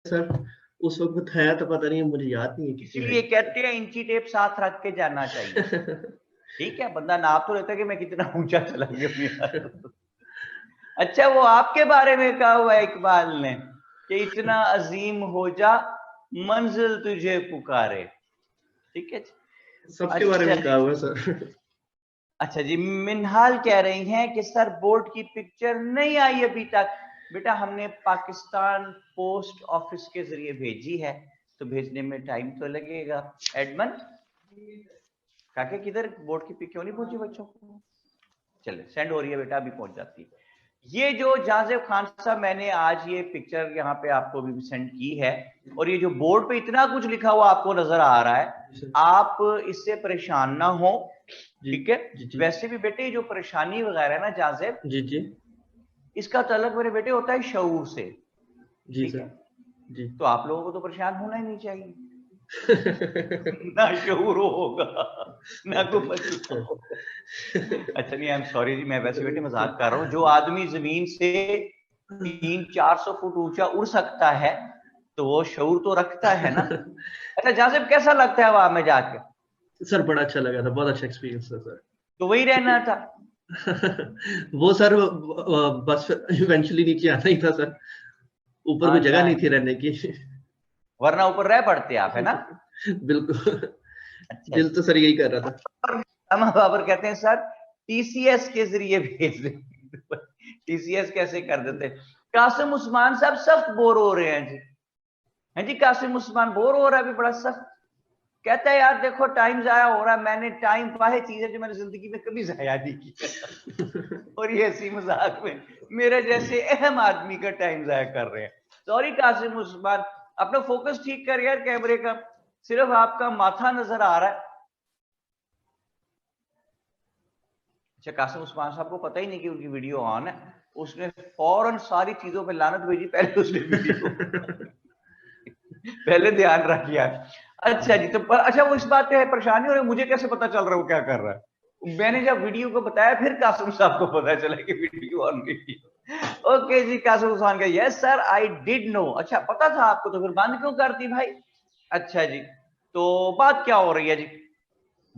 Sir उस वक्त है तो पता नहीं, मुझे याद नहीं है कितनी इसलिए कहते हैं इंची टेप साथ रख के जाना चाहिए। ठीक है, बंदा नाप तो लेता है कि मैं कितना ऊंचा चला गया। अच्छा, वो आपके बारे में कहा हुआ है इकबाल ने कि इतना अजीम हो जा मंजिल तुझे पुकारे। ठीक है, सबके बारे अच्छा में कहा हुआ है सर। अच्छा जी, मिनहाल कह रही हैं कि सर बोर्ड की पिक्चर नहीं आई अभी तक। बेटा हमने पाकिस्तान पोस्ट ऑफिस के जरिए भेजी है, तो भेजने में टाइम तो लगेगा। एडमन काके किधर बोर्ड की पिक क्यों नहीं पहुंची बच्चों को? चले सेंड हो रही है बेटा, अभी पहुंच जाती है। ये जो जाजेब खान साहब मैंने आज ये पिक्चर यहाँ पे आपको भी सेंड की है, और ये जो बोर्ड पे इतना कुछ लिखा हुआ आपको नजर आ रहा है, आप इससे परेशान ना हो। ठीक है, वैसे भी बेटे जो परेशानी वगैरह है ना जाजेब, जी जी इसका तल्लुक मेरे बेटे होता है शऊर से। जी ठीक है, सर जी। तो आप लोगों को तो परेशान होना ही नहीं चाहिए। ना शऊर होगा ना कोई मसला होगा। अच्छा नहीं, आई एम सॉरी जी, मैं वैसे बेटे मजाक कर रहा हूँ। जो आदमी जमीन से 300-400 फुट ऊंचा उड़ सकता है तो वो शऊर तो रखता है ना। अच्छा जाजिब, कैसा लगता है वहां में जाके? सर बड़ा अच्छा लगा था, बहुत अच्छा एक्सपीरियंस था सर। तो वही रहना था। वो सर बस इवेंचुअली नीचे आना ही था सर, ऊपर कोई जगह आना नहीं है, थी रहने की। वरना ऊपर रह पड़ते आप, है ना। बिल्कुल। अच्छा दिल जी, तो सर यही कर रहा था। अमा बाबर कहते हैं सर टीसीएस के जरिए भेज दे। टीसीएस कैसे कर देते? कासिम उस्मान साहब सख्त बोर हो रहे हैं जी। हैं जी, कासिम उस्मान बोर हो रहा है अभी बड़ा सख्त। कहता है यार देखो टाइम जाया हो रहा है, मैंने टाइम वाहिद चीज है जो मैंने जिंदगी में कभी जाया नहीं किया। और ये हंसी मजाक में मेरे जैसे अहम आदमी का टाइम जाया कर रहे हैं। सॉरी कासिम उस्मान, अपना फोकस ठीक कर यार कैमरे का, सिर्फ आपका माथा नजर आ रहा है। अच्छा, कासिम उस्मान साहब को पता ही नहीं कि उनकी वीडियो ऑन है, उसने फौरन सारी चीजों पे लानत भेजी, पहले उसने वीडियो पहले ध्यान रखिए। अच्छा जी, तो अच्छा वो इस बात पे है परेशानी हो रही, मुझे कैसे पता चल रहा है वो क्या कर रहा है? मैंने जब वीडियो को बताया फिर कासिम साहब को पता चला कि वीडियो ऑन गई। ओके जी, कासिम उस्मान का yes sir I did know. अच्छा पता था आपको, तो फिर बंद क्यों करती भाई? अच्छा जी, तो बात क्या हो रही है जी?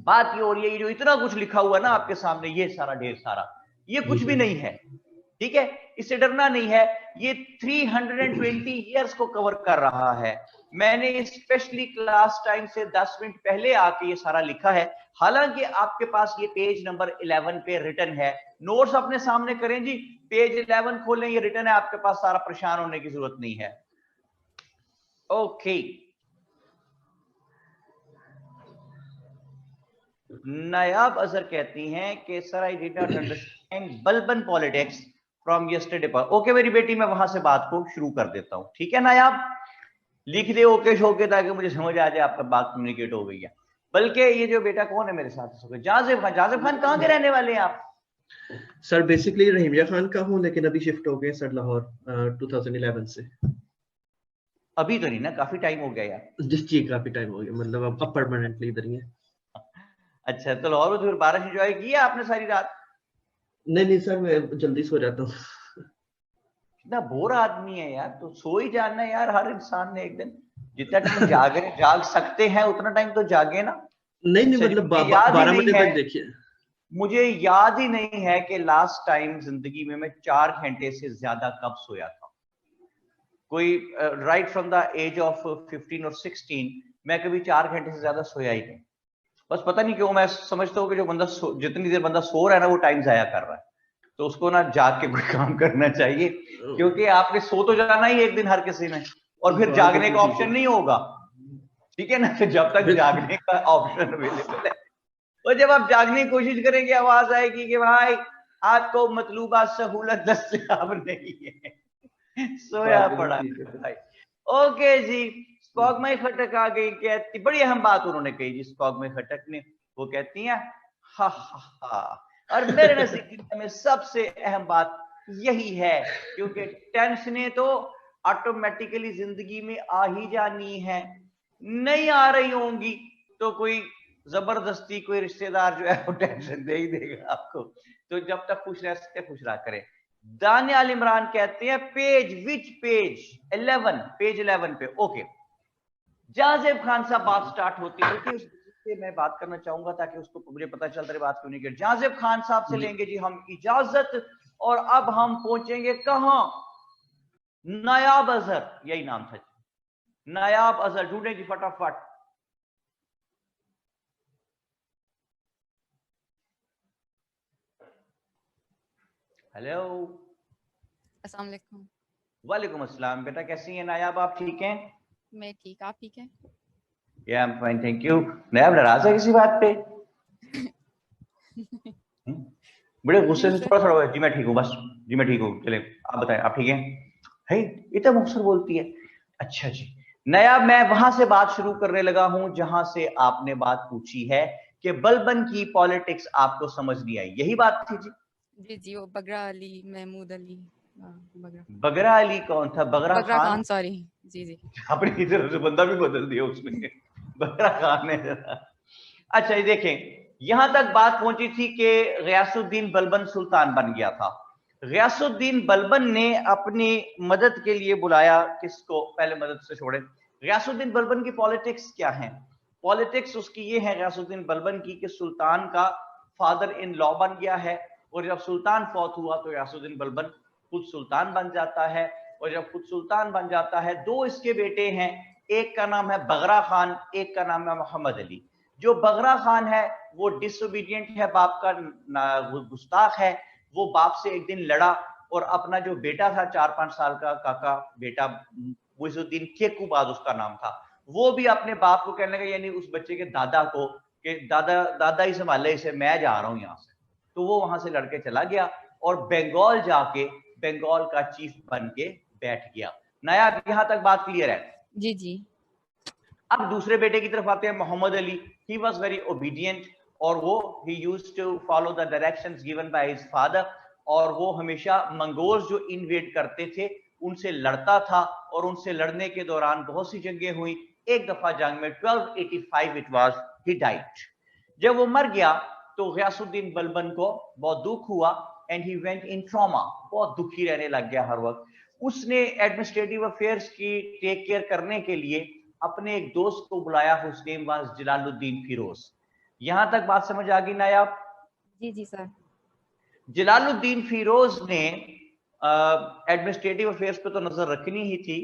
बात ये हो रही है, ये जो इतना कुछ लिखा हुआ है ना आपके सामने, ये सारा ढेर सारा, ये जी कुछ भी सर। नहीं है। ठीक है, इससे डरना नहीं है। ये 320 ईयर्स को कवर कर रहा है। मैंने स्पेशली क्लास टाइम से 10 मिनट पहले आके ये सारा लिखा है। हालांकि आपके पास ये पेज नंबर 11 पे रिटर्न है। नोट्स अपने सामने करें जी, पेज 11 खोलें, ये रिटर्न है आपके पास सारा, परेशान होने की जरूरत नहीं है। ओके, नायाब अजहर कहती हैं कि sir I did not understand Balban politics from yesterday पर। ओके मेरी बेटी, मैं वहां से बात को शुरू कर देता हूं। ठीक है नायाब, लिख दे ओके शोके, ताकि मुझे समझ आ जाए आपका बात कम्युनिकेट हो गई है। बल्कि ये जो बेटा कौन है मेरे साथ? जाजिब खान। जाजिब खान कहाँ के रहने वाले हैं आप? सर बेसिकली रहीमिया खान का हूँ, लेकिन अभी शिफ्ट हो गए सर लाहौर 2011 से। अभी तो नहीं ना, काफी टाइम हो गया यार। जिस चीज काफी टाइम हो गया, मतलब अब परमानेंटली इधर ही है। अच्छा, तो लाहौर में तो फिर बारिश एंजॉय की है आपने सारी रात? नहीं नहीं सर, मैं जल्दी सो जाता हूँ। कितना बोर आदमी है यार, तो सो ही जाना है यार हर इंसान ने एक दिन। जितना टाइम जाग सकते हैं उतना टाइम तो जागे ना। नहीं नहीं, अच्छा जी, मतलब मुझे याद ही 12 नहीं बजे है, तक देखिए। मुझे याद ही नहीं है कि लास्ट टाइम जिंदगी में मैं 4 घंटे से ज्यादा कब सोया था। कोई right from the age of 15 और 16 मैं कभी 4 घंटे से ज्यादा सोया ही नहीं। बस पता नहीं क्यों मैं समझता हूँ कि जो बंदा जितनी देर बंदा सो रहा है ना, वो टाइम जाया कर रहा है। तो उसको ना जाग के कोई काम करना चाहिए, क्योंकि आपने सो तो जाना ही एक दिन हर किसी ने, और फिर बात जागने बिल्कुल का ठीक है। ऑप्शन नहीं होगा। ठीक है ना, तो जब तक जागने का ऑप्शन अवेलेबल है, और जब आप जागने की कोशिश करेंगे आवाज आएगी कि भाई आपको मतलूबा सहूलत दस्तयाब नहीं है, बात सोया बिल्कुल पड़ा ठीक है है। भाई। ओके जी, स्पॉगमई खटक आ गई, कहती बड़ी अहम बात उन्होंने कही जी स्पॉगमई खटक ने। वो कहती हैं हा हा हा, और मेरे नजदीक दुनिया में सबसे अहम बात यही है, क्योंकि टेंशनें तो ऑटोमेटिकली जिंदगी में आ ही जानी है। नहीं आ रही होंगी तो कोई जबरदस्ती कोई रिश्तेदार जो है वो टेंशन दे ही देगा आपको। तो जब तक खुश रह सकते खुश रहा करें। दानियाल इमरान कहते हैं पेज, विच पेज? 11, पेज 11 पे। ओके, जहां खान साहब बात स्टार्ट होती है कि उससे मैं बात करना चाहूंगा ताकि उसको मुझे पता चलता रहे बात क्यों नहीं कर। जहां खान साहब से लेंगे जी हम इजाजत, और अब हम पहुंचेंगे कहां? नायाब अजहर, यही नाम था, नायाब अजहर। ढूंढे जी फटाफट। हेलो, अस्सलाम वालेकुम। वालेकुम अस्सलाम। बेटा कैसी हैं नायाब, आप ठीक हैं? मैं ठीक, आप ठीक है? या I am fine, thank you. नायाब नाराज है किसी बात पे? बड़े गुस्से से थोड़ा थोड़ा। जी मैं ठीक हूँ, बस जी मैं ठीक हूँ। चले आप बताएं, आप ठीक हैं? है इतना मुखसर बोलती है। अच्छा जी नायाब, मैं वहां से बात शुरू करने लगा हूं जहां से आपने बात पूछी है कि बलबन की पॉलिटिक्स आपको समझ नहीं आई, यही बात थी जी? जी जी, वो बगरा अली, महमूद अली। बगरा अली कौन था? बगरा खान, सॉरी। जी जी, अपनी की तरफ से बंदा भी बदल दिया उसने। बगरा खान है। अच्छा ये देखें, यहां तक बात पहुंची थी कि गयासुद्दीन बलबन सुल्तान बन गया था। गयासुद्दीन बलबन ने अपनी मदद के लिए बुलाया किसको? पहले मदद से छोड़े, गयासुद्दीन बलबन की पॉलिटिक्स क्या है? पॉलिटिक्स उसकी ये है गयासुद्दीन बलबन की कि सुल्तान का फादर इन लॉ बन गया है, और जब सुल्तान फौत हुआ तो गयासुद्दीन बलबन खुद सुल्तान बन जाता है। और जब खुद सुल्तान बन जाता है, दो इसके बेटे हैं, एक का नाम है बगरा खान, एक का नाम है मोहम्मद अली। जो बगरा खान है वो डिसोबीडियंट है, बाप का गुस्ताख है। वो बाप से एक दिन लड़ा और अपना जो बेटा था 4-5 साल का काका बेटा मुइजुद्दीन केकूबाद उसका नाम था, वो भी अपने बाप को कहने लगा, यानी उस बच्चे के दादा को, कि दादा दादा ही संभाले इसे, मैं जा रहा हूं यहां से। तो वो वहां से लड़के चला गया और बंगाल जाके बंगाल का चीफ बन के बैठ गया। नायाब यहां तक बात क्लियर है? जी जी। अब दूसरे बेटे की तरफ आते हैं, Mohammad Ali. He was very obedient, और वो he used to follow the directions given by his father, और वो हमेशा मंगोल्स जो इन्वेड करते थे उनसे लड़ता था, और उनसे लड़ने के दौरान बहुत सी जंगें हुई। एक दफा जंग में 1285 इट वाज, ही डाइड। जब वो मर गया तो गयासुद्दीन बलबन को बहुत दुख हुआ, and he went in trauma, बहुत दुखी रहने लग गया हर वक्त। उसने एडमिनिस्ट्रेटिव अफेयर्स की टेक केयर करने के लिए अपने एक दोस्त को बुलाया, whose name was Jalaluddin Firoz. यहां तक बात समझ आ गई नायाब? जी जी सर। जलालुद्दीन फिरोज ने एडमिनिस्ट्रेटिव अफेयर्स पे तो नजर रखनी ही थी,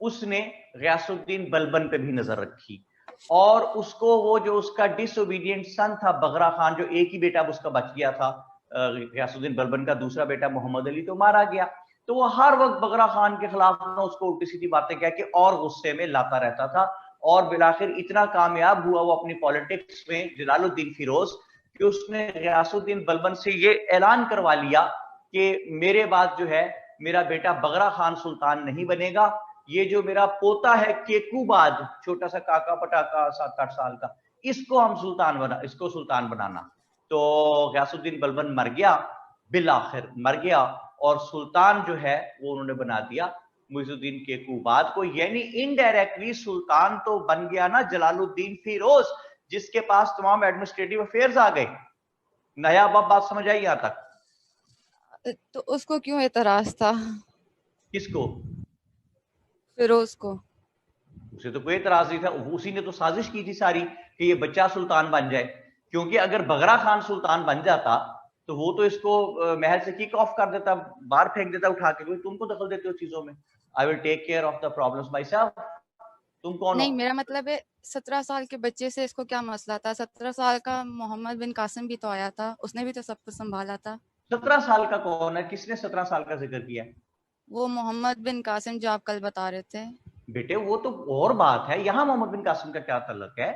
उसने गयासुद्दीन बलबन पे भी नजर रखी, और उसको वो जो उसका डिसोबीडियंट सन था बगरा खान, जो एक ही बेटा उसका बच गया था गयासुद्दीन बलबन का, दूसरा बेटा मोहम्मद अली तो मारा गया, तो वो हर वक्त बगरा खान के खिलाफ ना उसको उल्टी सीधी बातें कह के और गुस्से में लाता रहता था। और बिलाखिर इतना कामयाब हुआ वो अपनी पॉलिटिक्स में जलालुद्दीन फिरोज कि उसने गयासुद्दीन बलबन से ये ऐलान करवा लिया कि मेरे बाद जो है मेरा बेटा बगरा खान सुल्तान नहीं बनेगा, ये जो मेरा पोता है केकूबाद, छोटा सा काका पटाका 7-8 साल का, इसको हम सुल्तान बना, इसको सुल्तान बनाना। तो गयासुद्दीन बलबन मर गया, बिलाखिर मर गया, और सुल्तान जो है वो उन्होंने बना दिया मुइजुद्दीन केकूबाद को, यानी इनडायरेक्टली सुल्तान तो बन गया ना जलालुद्दीन फिरोज, जिसके पास तमाम एडमिनिस्ट्रेटिव अफेयर्स आ गए। नया बात समझ आई यहां तक? तो उसको क्यों एतराज था? किसको? फिरोज को। उसे तो कोई एतराज नहीं था, उसी ने तो साजिश की थी सारी कि ये बच्चा सुल्तान बन जाए, क्योंकि अगर बगरा खान सुल्तान बन जाता तो वो तो इसको महल से किक ऑफ कर देता, बाहर फेंक देता उठा के, तुमको दखल देते हो चीजों में, I will take care of the problems myself. तुम कौन नहीं, हो? मेरा मतलब है 17 साल के बच्चे से इसको क्या मसला था? 17 साल का मोहम्मद बिन कासिम भी तो आया था, उसने भी तो सब कुछ संभाला था। 17 साल का कौन है? किसने 17 साल का जिक्र किया? वो मोहम्मद बिन कासिम जो आप कल बता रहे थे। बेटे वो तो और बात है, यहाँ मोहम्मद बिन कासिम का क्या तल्लुक है?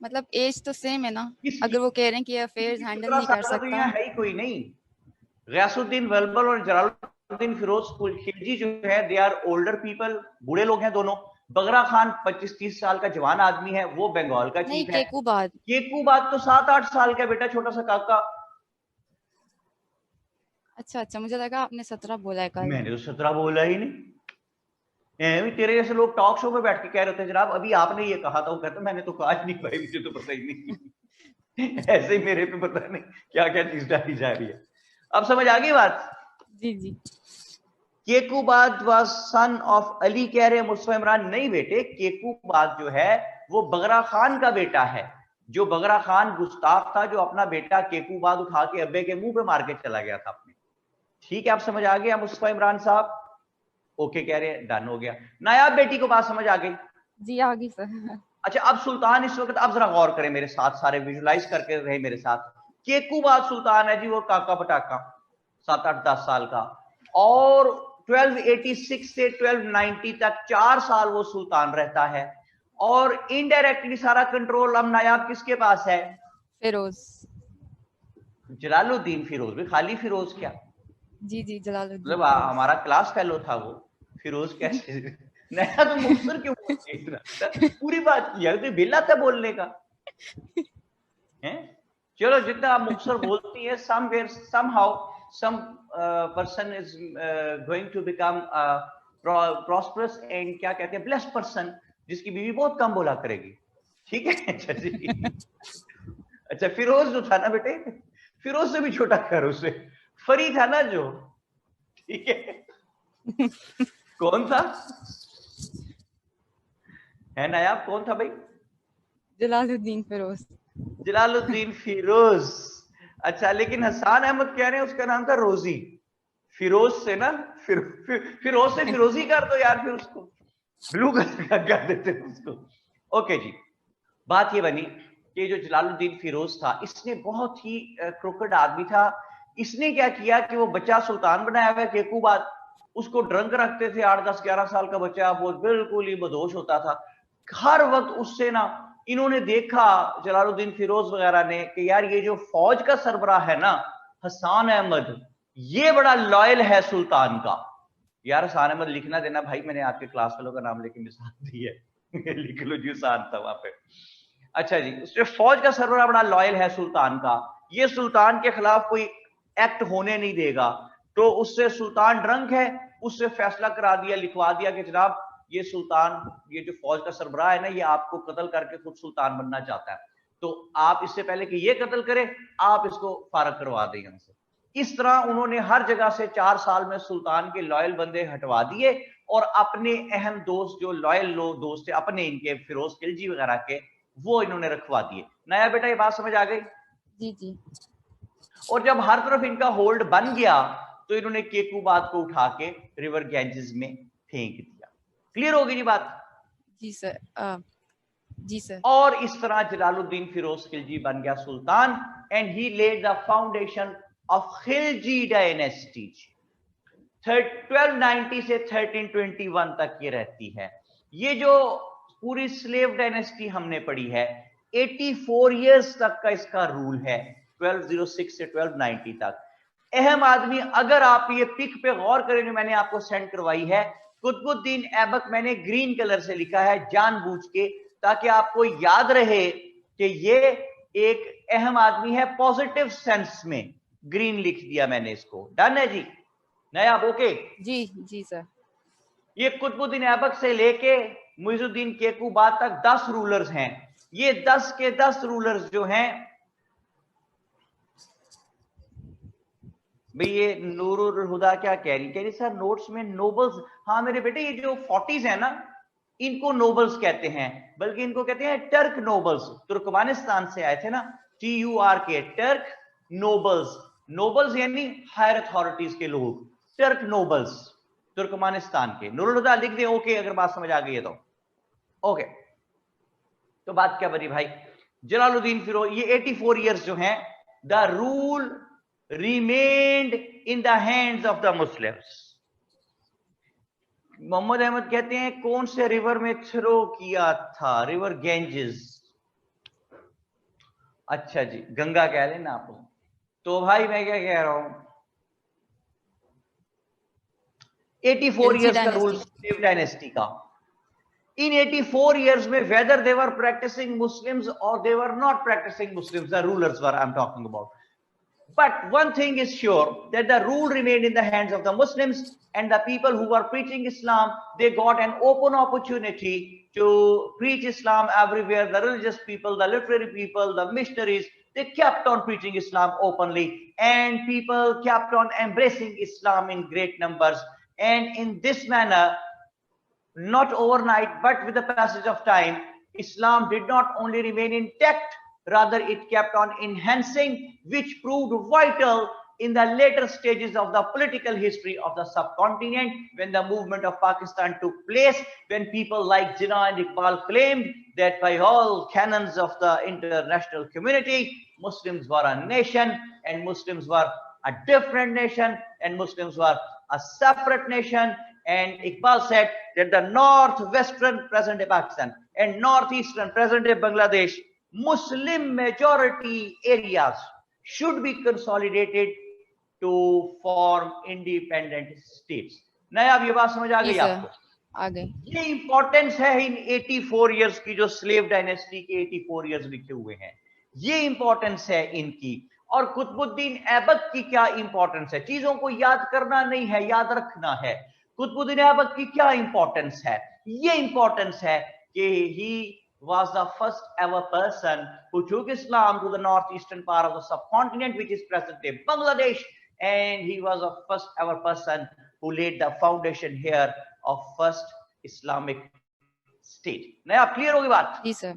मतलब एज तो सेम है ना। किसकी? अगर वो कह रहे हैं कि अफेयर्स हैंडल 17 नहीं कर साल का तो सकता। यहाँ है ही कोई नहीं। गयासुद्दीन बलबल और जलालुद्दीन फिरोज खिलजी जो है, दे आर ओल्डर पीपल, बूढ़े लोग हैं दोनों। बगरा खान 25-30 साल का जवान आदमी है, वो बंगाल का नहीं, चीफ है। केकूबाद। केकूबाद तो 7-8 साल का बेटा, छोटा सा काका। अच्छा अच्छा, मुझे लगा आपने 17 बोला है कल। मैंने तो 17 बोला ही नहीं। तेरे जैसे लोग टॉक शो में बैठ के कह रहे थे जनाब अभी आपने ये कहा था, वो कहता मैंने तो कहा ही नहीं भाई, मुझे तो पता ही नहीं। ऐसे ही मेरे पे पता नहीं क्या क्या चीज डाली जा रही है। अब समझ आ गई बात? जी जी केकूबाद वाज सन ऑफ अली, कह रहे मुस्तफा इमरान। नहीं बेटे, केकूबाद जो है वो बगरा खान का बेटा है। जो बगरा खान गुस्ताख था, जो अपना बेटा केकूबाद उठा के अब्बे के मुंह पे मार के चला गया था अपने। ठीक है, आप समझ आ गया मुस्तफा इमरान साहब? ओके कह रहे हैं, डन हो गया। नायाब बेटी को बात समझ आ गई? जी आ गई सर। अच्छा, अब सुल्तान इस वक्त, अब जरा गौर करें मेरे साथ, सारे विजुलाइज करके रहे मेरे साथ। केकूबाद सुल्तान है जी, वो काका पटाका 7-8-10 साल का, और 1286 से 1290 तक 4 साल वो सुल्तान रहता है। और इनडायरेक्टली सारा कंट्रोल अब नायाब किसके पास है? फिरोज। जलालुद्दीन फिरोज। भी खाली फिरोज क्या, जी जी जलालुद्दीन मतलब फिरोज। हमारा क्लास फेलो था वो, फिरोज कैसे? नया तो मुक्तसर क्यों बोल के इतना? पूरी बात किया तो बेला था बोलने का है। चलो, जितना आप मुक्तसर बोलती है, somewhere somehow some person is going to become prosperous and क्या कहते हैं, ब्लेस्ड पर्सन, जिसकी बीवी बहुत कम बोला करेगी। ठीक है? अच्छा जी। अच्छा, फिरोज जो था ना बेटे, फिरोज से भी छोटा कर उसे, फरी था ना जो, ठीक है? कौन था? है नायाब, कौन था भाई? जलालुद्दीन फिरोज। जलालुद्दीन फिरोज। अच्छा, लेकिन हसन अहमद कह रहे हैं उसका नाम था रोजी। फिरोज से ना, फिरोज से फिरोजी कर दो यार, फिर उसको ब्लू कलर कर देते उसको। ओके जी, बात ये बनी कि जो जलालुद्दीन फिरोज था, इसने बहुत ही क्रोकड आदमी था। इसने क्या किया कि वो बच्चा सुल्तान बनाया हुआ केकूबाद, उसको ड्रंक रखते थे। 8-10-11 साल का बच्चा, वो बिल्कुल ही बदोश होता था। हर वक्त उससे ना, इन्होंने देखा जलालुद्दीन फिरोज वगैरह ने कि यार ये जो फौज का सरबराह है ना हसन अहमद, ये बड़ा लॉयल है सुल्तान का। यार हसन अहमद लिखना देना भाई, मैंने आपके क्लास वालों का नाम लेके मिसाल दी है। लिख लो जी, हसन था वहां पे। अच्छा जी, उससे फौज का सरबराह बड़ा लॉयल है सुल्तान का, ये सुल्तान के खिलाफ कोई एक्ट होने नहीं देगा। तो उससे सुल्तान ड्रंक है, उससे फैसला करा दिया, लिखवा दिया कि जनाब ये सुल्तान, ये जो फौज का सरबराह है ना, ये आपको कत्ल करके खुद सुल्तान बनना चाहता है, तो आप इससे पहले कि ये कत्ल करे, आप इसको फारग करवा दें यहां से। इस तरह उन्होंने हर जगह से 4 साल में सुल्तान के लॉयल बंदे हटवा दिए, और अपने अहम दोस्त, जो लॉयल लोग दोस्त थे अपने, इनके फिरोज खिलजी वगैरह के, वो इन्होंने रखवा दिए। नया बेटा, ये बात समझ आ गई? जी जी और जब हर तरफ इनका होल्ड बन गया, तो इन्होंने केकूबाद को उठा के रिवर गैंजेस में फेंक दिया। क्लियर होगी जी बात? जी सर। जी सर। और इस तरह जलालुद्दीन फिरोज खिलजी बन गया सुल्तान, and he lead the foundation of Khilji dynasty. 1290 से 1321 तक ये रहती है। ये जो पूरी स्लेव डायनेस्टी हमने पढ़ी है, 84 इयर्स तक का इसका रूल है, 1206 से 1290 तक। अहम आदमी, अगर आप ये पिक पे गौर करें जो मैंने आपको सेंड करवाई है, कुतुबुद्दीन ऐबक मैंने ग्रीन कलर से लिखा है जानबूझ के, ताकि आपको याद रहे कि ये एक अहम आदमी है, पॉजिटिव सेंस में ग्रीन लिख दिया मैंने इसको। डन है जी? नया ओके? जी जी सर। ये कुतुबुद्दीन ऐबक से लेके मुइजुद्दीन केकूबाद तक 10 रूलर्स हैं। ये 10 के 10 रूलर्स जो हैं भाई, ये नूरुल हुदा क्या कह रही सर नोट्स में नोबल्स? हाँ मेरे बेटे, ये जो 40s है ना, इनको नोबल्स कहते हैं, बल्कि इनको कहते हैं टर्क नोबल्स। तुर्कमानिस्तान से आए थे ना, TURK, टर्क नोबल्स। नोबल्स यानी हायर अथॉरिटीज के लोग, टर्क नोबल्स तुर्कमानिस्तान के। नूरुल हुदा लिख दे ओके, अगर बात समझ आ गई है तो। ओके, तो बात क्या बनी भाई? जलालुद्दीन फिरोज, ये 84 इयर्स जो हैं, the rule remained in the hands of the Muslims. Mohammad Ahmad कहते हैं कौन से रिवर में थ्रो किया था? River Ganges. अच्छा जी, गंगा कह लेना आप। तो भाई मैं क्या कह रहा हूं, 84 इयर्स का रूल स्लेव डायनेस्टी का। In 84 years में whether they were practicing Muslims or they were not practicing Muslims, the rulers were I'm talking about. But one thing is sure, that the rule remained in the hands of the Muslims, and the people who were preaching Islam, they got an open opportunity to preach Islam everywhere. The religious people, the literary people, the missionaries, They kept on preaching Islam openly, and people kept on embracing Islam in great numbers. And in this manner, not overnight, but with the passage of time, Islam did not only remain intact, rather it kept on enhancing, which proved vital in the later stages of the political history of the subcontinent, when the movement of Pakistan took place, when people like Jinnah and Iqbal claimed that by all canons of the international community, Muslims were a nation, and Muslims were a different nation, and Muslims were a separate nation. And Iqbal said that the northwestern present-day Pakistan and northeastern present-day Bangladesh Muslim majority areas should be consolidated to form independent states. नया अब ये बात समझ आ गई आपको? आ गई। ये इंपॉर्टेंस है इन 84 इयर्स की, जो स्लेव डायनेस्टी के 84 इयर्स लिखे हुए हैं, ये इंपॉर्टेंस है इनकी। और कुतुबुद्दीन ऐबक की क्या इंपॉर्टेंस है? चीजों को याद करना नहीं है, याद रखना है। कुतुबुद्दीन ऐबक की क्या इंपॉर्टेंस है? ये इंपॉर्टेंस है कि ही was the first ever person who took Islam to the northeastern part of the subcontinent, which is present-day Bangladesh, and he was the first ever person who laid the foundation here of first Islamic state. नया clear होगी बात? जी सर।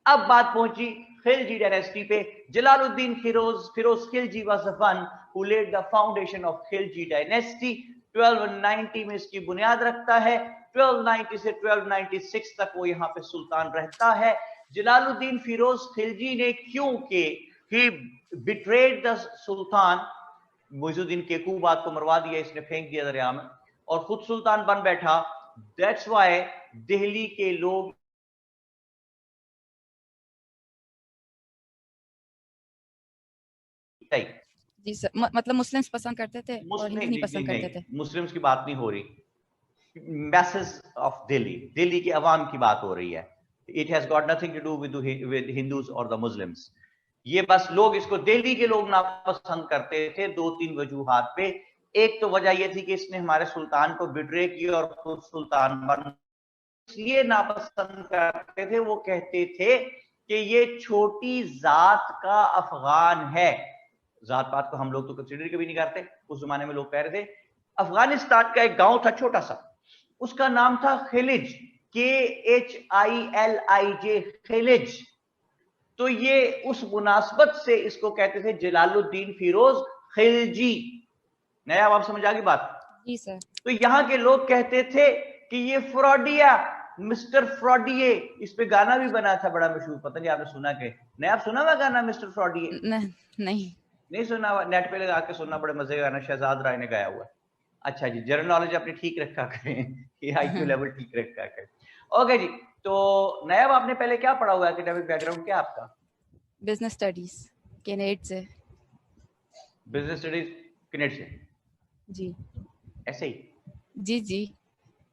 अब बात पहुंची Khilji dynasty पे। Jalaluddin Firoz Khilji was the one who laid the foundation of Khilji dynasty. 1290 में इसकी बुनियाद रखता है। 1290 से 1296 तक वो यहाँ पे सुल्तान रहता है। जलालुद्दीन फिरोज खिलजी ने, क्योंकि he betrayed the सुल्तान, मुइजुद्दीन केकूबाद को मरवा दिया, इसने फेंक दिया दरिया में और खुद सुल्तान बन बैठा। That's why दिल्ली के लोग जी सर, मतलब मुस्लिम्स पसंद करते थे और हिंदू नहीं पसंद करते थे। मुस्लिम्स की बात नहीं हो रही, मैसेज ऑफ दिल्ली, दिल्ली की अवाम की बात हो रही है। It has got nothing to do with Hindus और द मुस्लिम्स। ये बस लोग इसको, दिल्ली के लोग नापसंद करते थे 2-3 वजूहात पे। एक तो वजह ये थी कि इसने हमारे सुल्तान को बिट्रे किया और खुद सुल्तान बन, इसलिए नापसंद करते थे। वो कहते थे कि ये छोटी जात का अफगान है। जात पात को हम लोग तो कंसिडर कभी नहीं करते। उस जमाने में लोग कह रहे थे, अफगानिस्तान का एक गांव था छोटा सा, उसका नाम था खिलिज, KHILIJ, खिलिज। तो ये उस मुनासबत से इसको कहते थे जलालुद्दीन फिरोज खिलजी। नया आप समझ आ गई बात? जी सर। तो यहाँ के लोग कहते थे कि ये फ्रॉडिया, मिस्टर फ्रॉडिये। इस पे गाना भी बना था बड़ा मशहूर, पता नहीं आपने सुना के? नया आप सुना हुआ गाना मिस्टर फ्रॉडिये? नहीं सुना हुआ? नेट पे लगा के सुनना, बड़े मजे का गाना, शहजाद राय ने गाया हुआ है। अच्छा जी, जनरल नॉलेज अपनी ठीक रखा करें, ये IQ लेवल ठीक रखा करें। ओके जी, तो नया आपने पहले क्या पढ़ा हुआ है? एकेडमिक बैकग्राउंड क्या आपका? बिजनेस स्टडीज कैनेड से। बिजनेस स्टडीज कैनेड से? जी, ऐसे ही? जी जी।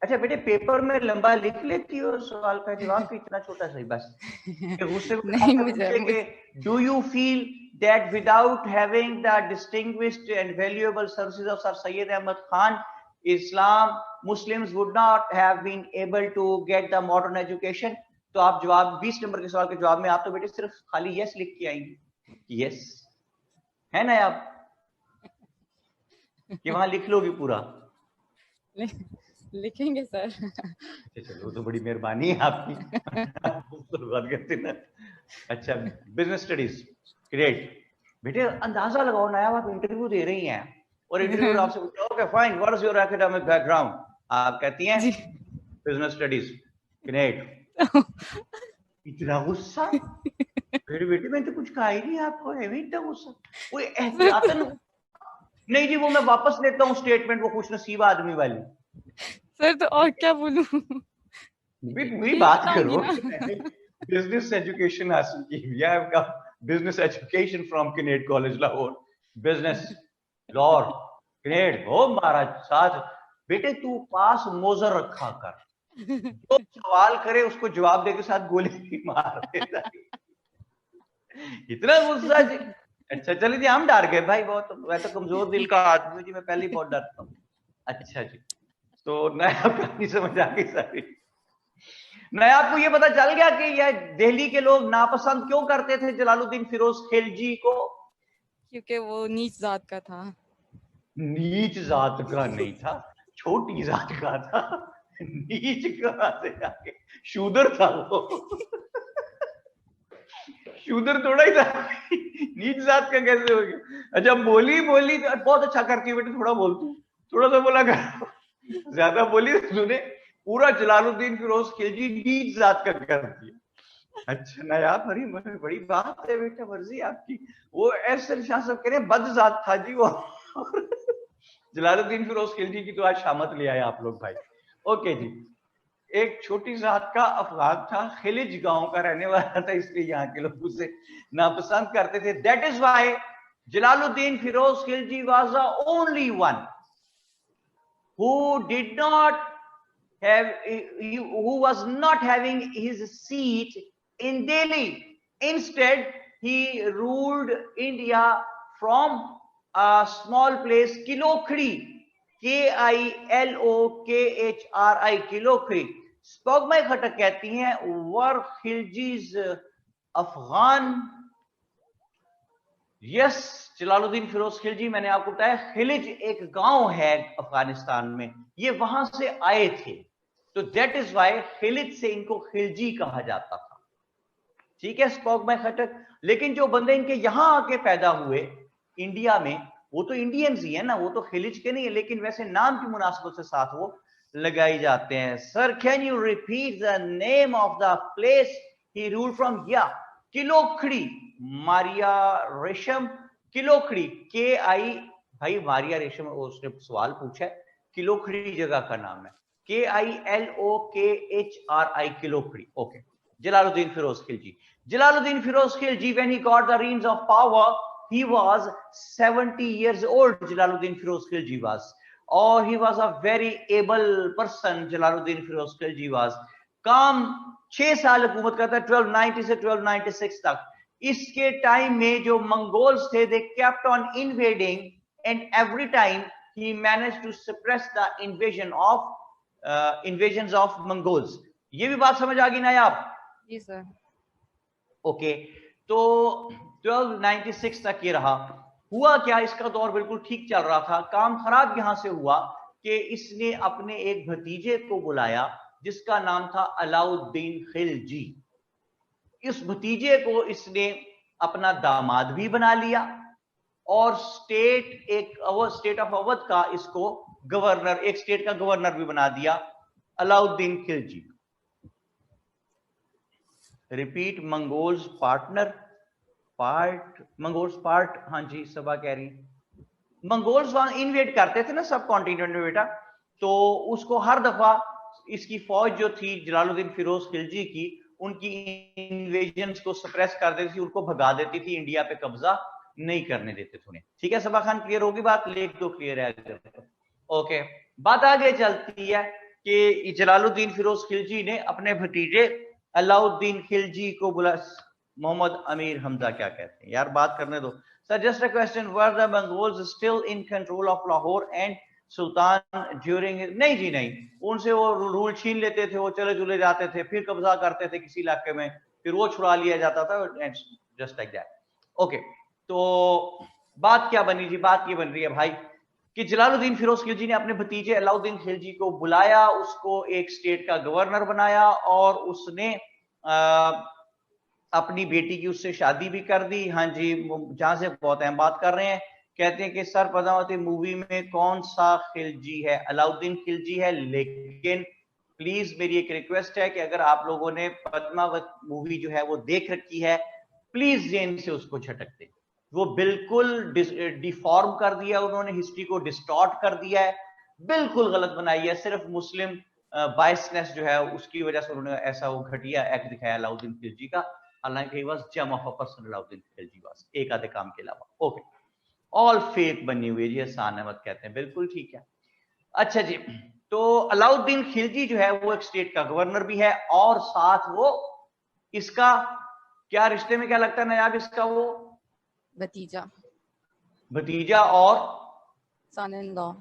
अच्छा बेटे, पेपर में लंबा लिख लेती हो सवाल का जवाब, इतना छोटा सही बस? नहीं, मुझे do you feel that without having the distinguished and valuable services of Sir Syed Ahmad Khan, Muslims would not have been able to get the modern education? तो आप जवाब 20 नंबर के सवाल के जवाब में आप तो बेटे सिर्फ खाली यस लिख के आएंगे। यस है ना? आप कि वहां लिख लोगी पूरा? लिखेंगे सर। चलो, तो बड़ी मेहरबानी है आपकी। अच्छा, बिजनेस स्टडीज, ग्रेट। बेटे अंदाजा लगाओ, नया आप इंटरव्यू दे रही हैं और इंटरव्यू आपसे पूछा, okay fine, what is your academic background? आप कहती हैं बिजनेस स्टडीज, ग्रेट। इतना गुस्सा? फिर बेटे मैंने तो कुछ कहा ही नहीं आपको, है भी इतना गुस्सा? कोई एहतियातन नहीं जी, वो मैं वापस लेता हूँ स्टेटमेंट, वो खुश नसीब आदमी वाली। सर तो और क्या बोलूं? भी बात करो। बिजनेस एजुकेशन हासिल की हुई है, business education from Kinnaird college Lahore, business law Kinnaird. ओ महाराज साथ बेटे, तू पास मोजर रखा कर, जो सवाल करे उसको जवाब दे के साथ गोली भी मार देता। इतना गुस्सा जी? अच्छा चलिए जी, हम डर गए भाई बहुत, मैं तो कमजोर दिल का आदमी जी, मैं पहले ही बहुत डरता हूँ। अच्छा जी, तो नया कहानी समझ आ गई सारी। नया आपको ये पता चल गया कि यह दिल्ली के लोग नापसंद क्यों करते थे जलालुद्दीन फिरोज खिलजी को? क्योंकि वो नीच जात का था। नीच जात का नहीं था, छोटी जात का था। नीच कहां से आके, शूद्र था वो। शूद्र थोड़ा ही था, नीच जात का कैसे हो गया? अच्छा, बोली तो बहुत अच्छा करती है बेटे, थोड़ा बोलती हूँ, थोड़ा सा बोला कर, ज्यादा बोली तो तूने पूरा जलालुद्दीन फिरोज खिलजी नीच जात का कर दिया। अच्छा ना यार, बड़ी बड़ी बात है बेटा, मर्जी आपकी। वो ऐसे शाह सब कह रहे हैं बद जात था जी वो। जलालुद्दीन फिरोज खिलजी की तो आज शामत ले आए आप लोग भाई। ओके जी, एक छोटी जात का अफगान था, खिलिज गांव का रहने वाला था, इसलिए यहाँ के लोग उसे नापसंद करते थे। That is why Jalaluddin Firoz Khilji was the only one who did not have, who was not having his seat in Delhi. Instead, he ruled India from a small place, Kilokhri, Kilokhi, Kilokhri. स्पोगमाई खटक कहती हैं वर खिलजीज अफगान। यस, जलालुद्दीन फिरोज खिलजी, मैंने आपको बताया खिलिज एक गांव है अफगानिस्तान में, ये वहां से आए थे, तो दैट इज वाई खिलिज से इनको खिलजी कहा जाता था। ठीक है, स्पोगमाई खटक। लेकिन जो बंदे इनके यहां आके पैदा हुए इंडिया में, वो तो इंडियंस ही है ना, वो तो खिलिज के नहीं है, लेकिन वैसे नाम की मुनासिबत से साथ वो लगाई जाते हैं। Sir, can you repeat the name of the place he rule from? या किलोखड़ी, मारिया रेशम, किलोखड़ी, के आई, भाई मारिया रेशम उसने सवाल पूछा है, किलोखड़ी जगह का नाम है, KILOKHRI, Kilokhri. Okay, Jalaluddin Firoz Khilji. Jalaluddin Firoz Khilji, when he got the reins of power, he was 70 years old. Jalaluddin Firoz Khilji was, or he was a very able person. Jalaluddin Firoz Khilji was. काम 6 साल हुकूमत करता है, 1290 से 1296 तक। इसके टाइम में जो मंगोल्स थे, they kept on invading, and every time he managed to suppress the invasions of Mongols. ये भी बात समझ आ गई ना आप? जी सर। ओके, तो 1296 तक ये रहा। हुआ क्या, इसका दौर बिल्कुल ठीक चल रहा था। काम खराब यहां से हुआ कि इसने अपने एक भतीजे को बुलाया जिसका नाम था अलाउद्दीन खिलजी। इस भतीजे को इसने अपना दामाद भी बना लिया और स्टेट ऑफ अवध का इसको गवर्नर, एक स्टेट का गवर्नर भी बना दिया, Alauddin Khilji. Repeat, Mongols part, हाँ जी सबा कह रही, मंगोल्स वहां इन्वेड करते थे ना सब कॉन्टिनेंट में बेटा, तो उसको हर दफा इसकी फौज जो थी जलालुद्दीन फिरोज खिलजी की, उनकी इन्वेजन्स को सप्रेस कर देती थी, उनको भगा देती थी, इंडिया पे कब्जा नहीं करने देते थे उन्हें। ठीक है सबा खान, क्लियर होगी बात? लिख दो क्लियर है। ओके, बात आगे चलती है कि जलालुद्दीन फिरोज खिलजी ने अपने भतीजे अलाउद्दीन खिलजी को बुला। मोहम्मद अमीर हमजा क्या कहते हैं? यार बात करने दो sir. Just a question, were the Mongols still in control of Lahore and sultan during? नहीं जी नहीं, उनसे वो रूल छीन लेते थे, वो चले चले जाते थे, फिर कब्जा करते थे किसी इलाके में, फिर वो छुड़ा लिया जाता था, जस्ट लाइक दैट। ओके, तो बात क्या बनी जी? बात ये बन रही है भाई कि जलालुद्दीन फिरोज खिलजी ने अपने भतीजे अलाउद्दीन खिलजी को बुलाया, उसको एक स्टेट का गवर्नर बनाया और उसने अपनी बेटी की उससे शादी भी कर दी। हाँ जी, जहां से बहुत अहम बात कर रहे हैं, कहते हैं कि सर पद्मावती मूवी में कौन सा खिलजी है? अलाउद्दीन खिलजी है, लेकिन प्लीज मेरी एक रिक्वेस्ट है कि अगर आप लोगों ने पद्मावत मूवी जो है वो देख रखी है, प्लीज जेन से उसको झटक दें। वो बिल्कुल डिफॉर्म कर दिया उन्होंने, हिस्ट्री को डिस्टॉर्ट कर दिया है, बिल्कुल गलत बनाई है। सिर्फ मुस्लिम बायसनेस जो है उसकी वजह से उन्होंने ऐसा वो घटिया एक्ट दिखाया अलाउद्दीन खिलजी का। हालांकि was gem of a person Alauddin Khilji was, एक आधे काम के अलावा। ओके, ऑल फेक बनी हुई है जी, हसान अहमद कहते हैं, बिल्कुल ठीक है। अच्छा जी, तो अलाउद्दीन खिलजी जो है वो एक स्टेट का गवर्नर भी है और साथ वो इसका क्या रिश्ते में क्या लगता है नायाब, इसका वो भतीजा और सन इन लॉ।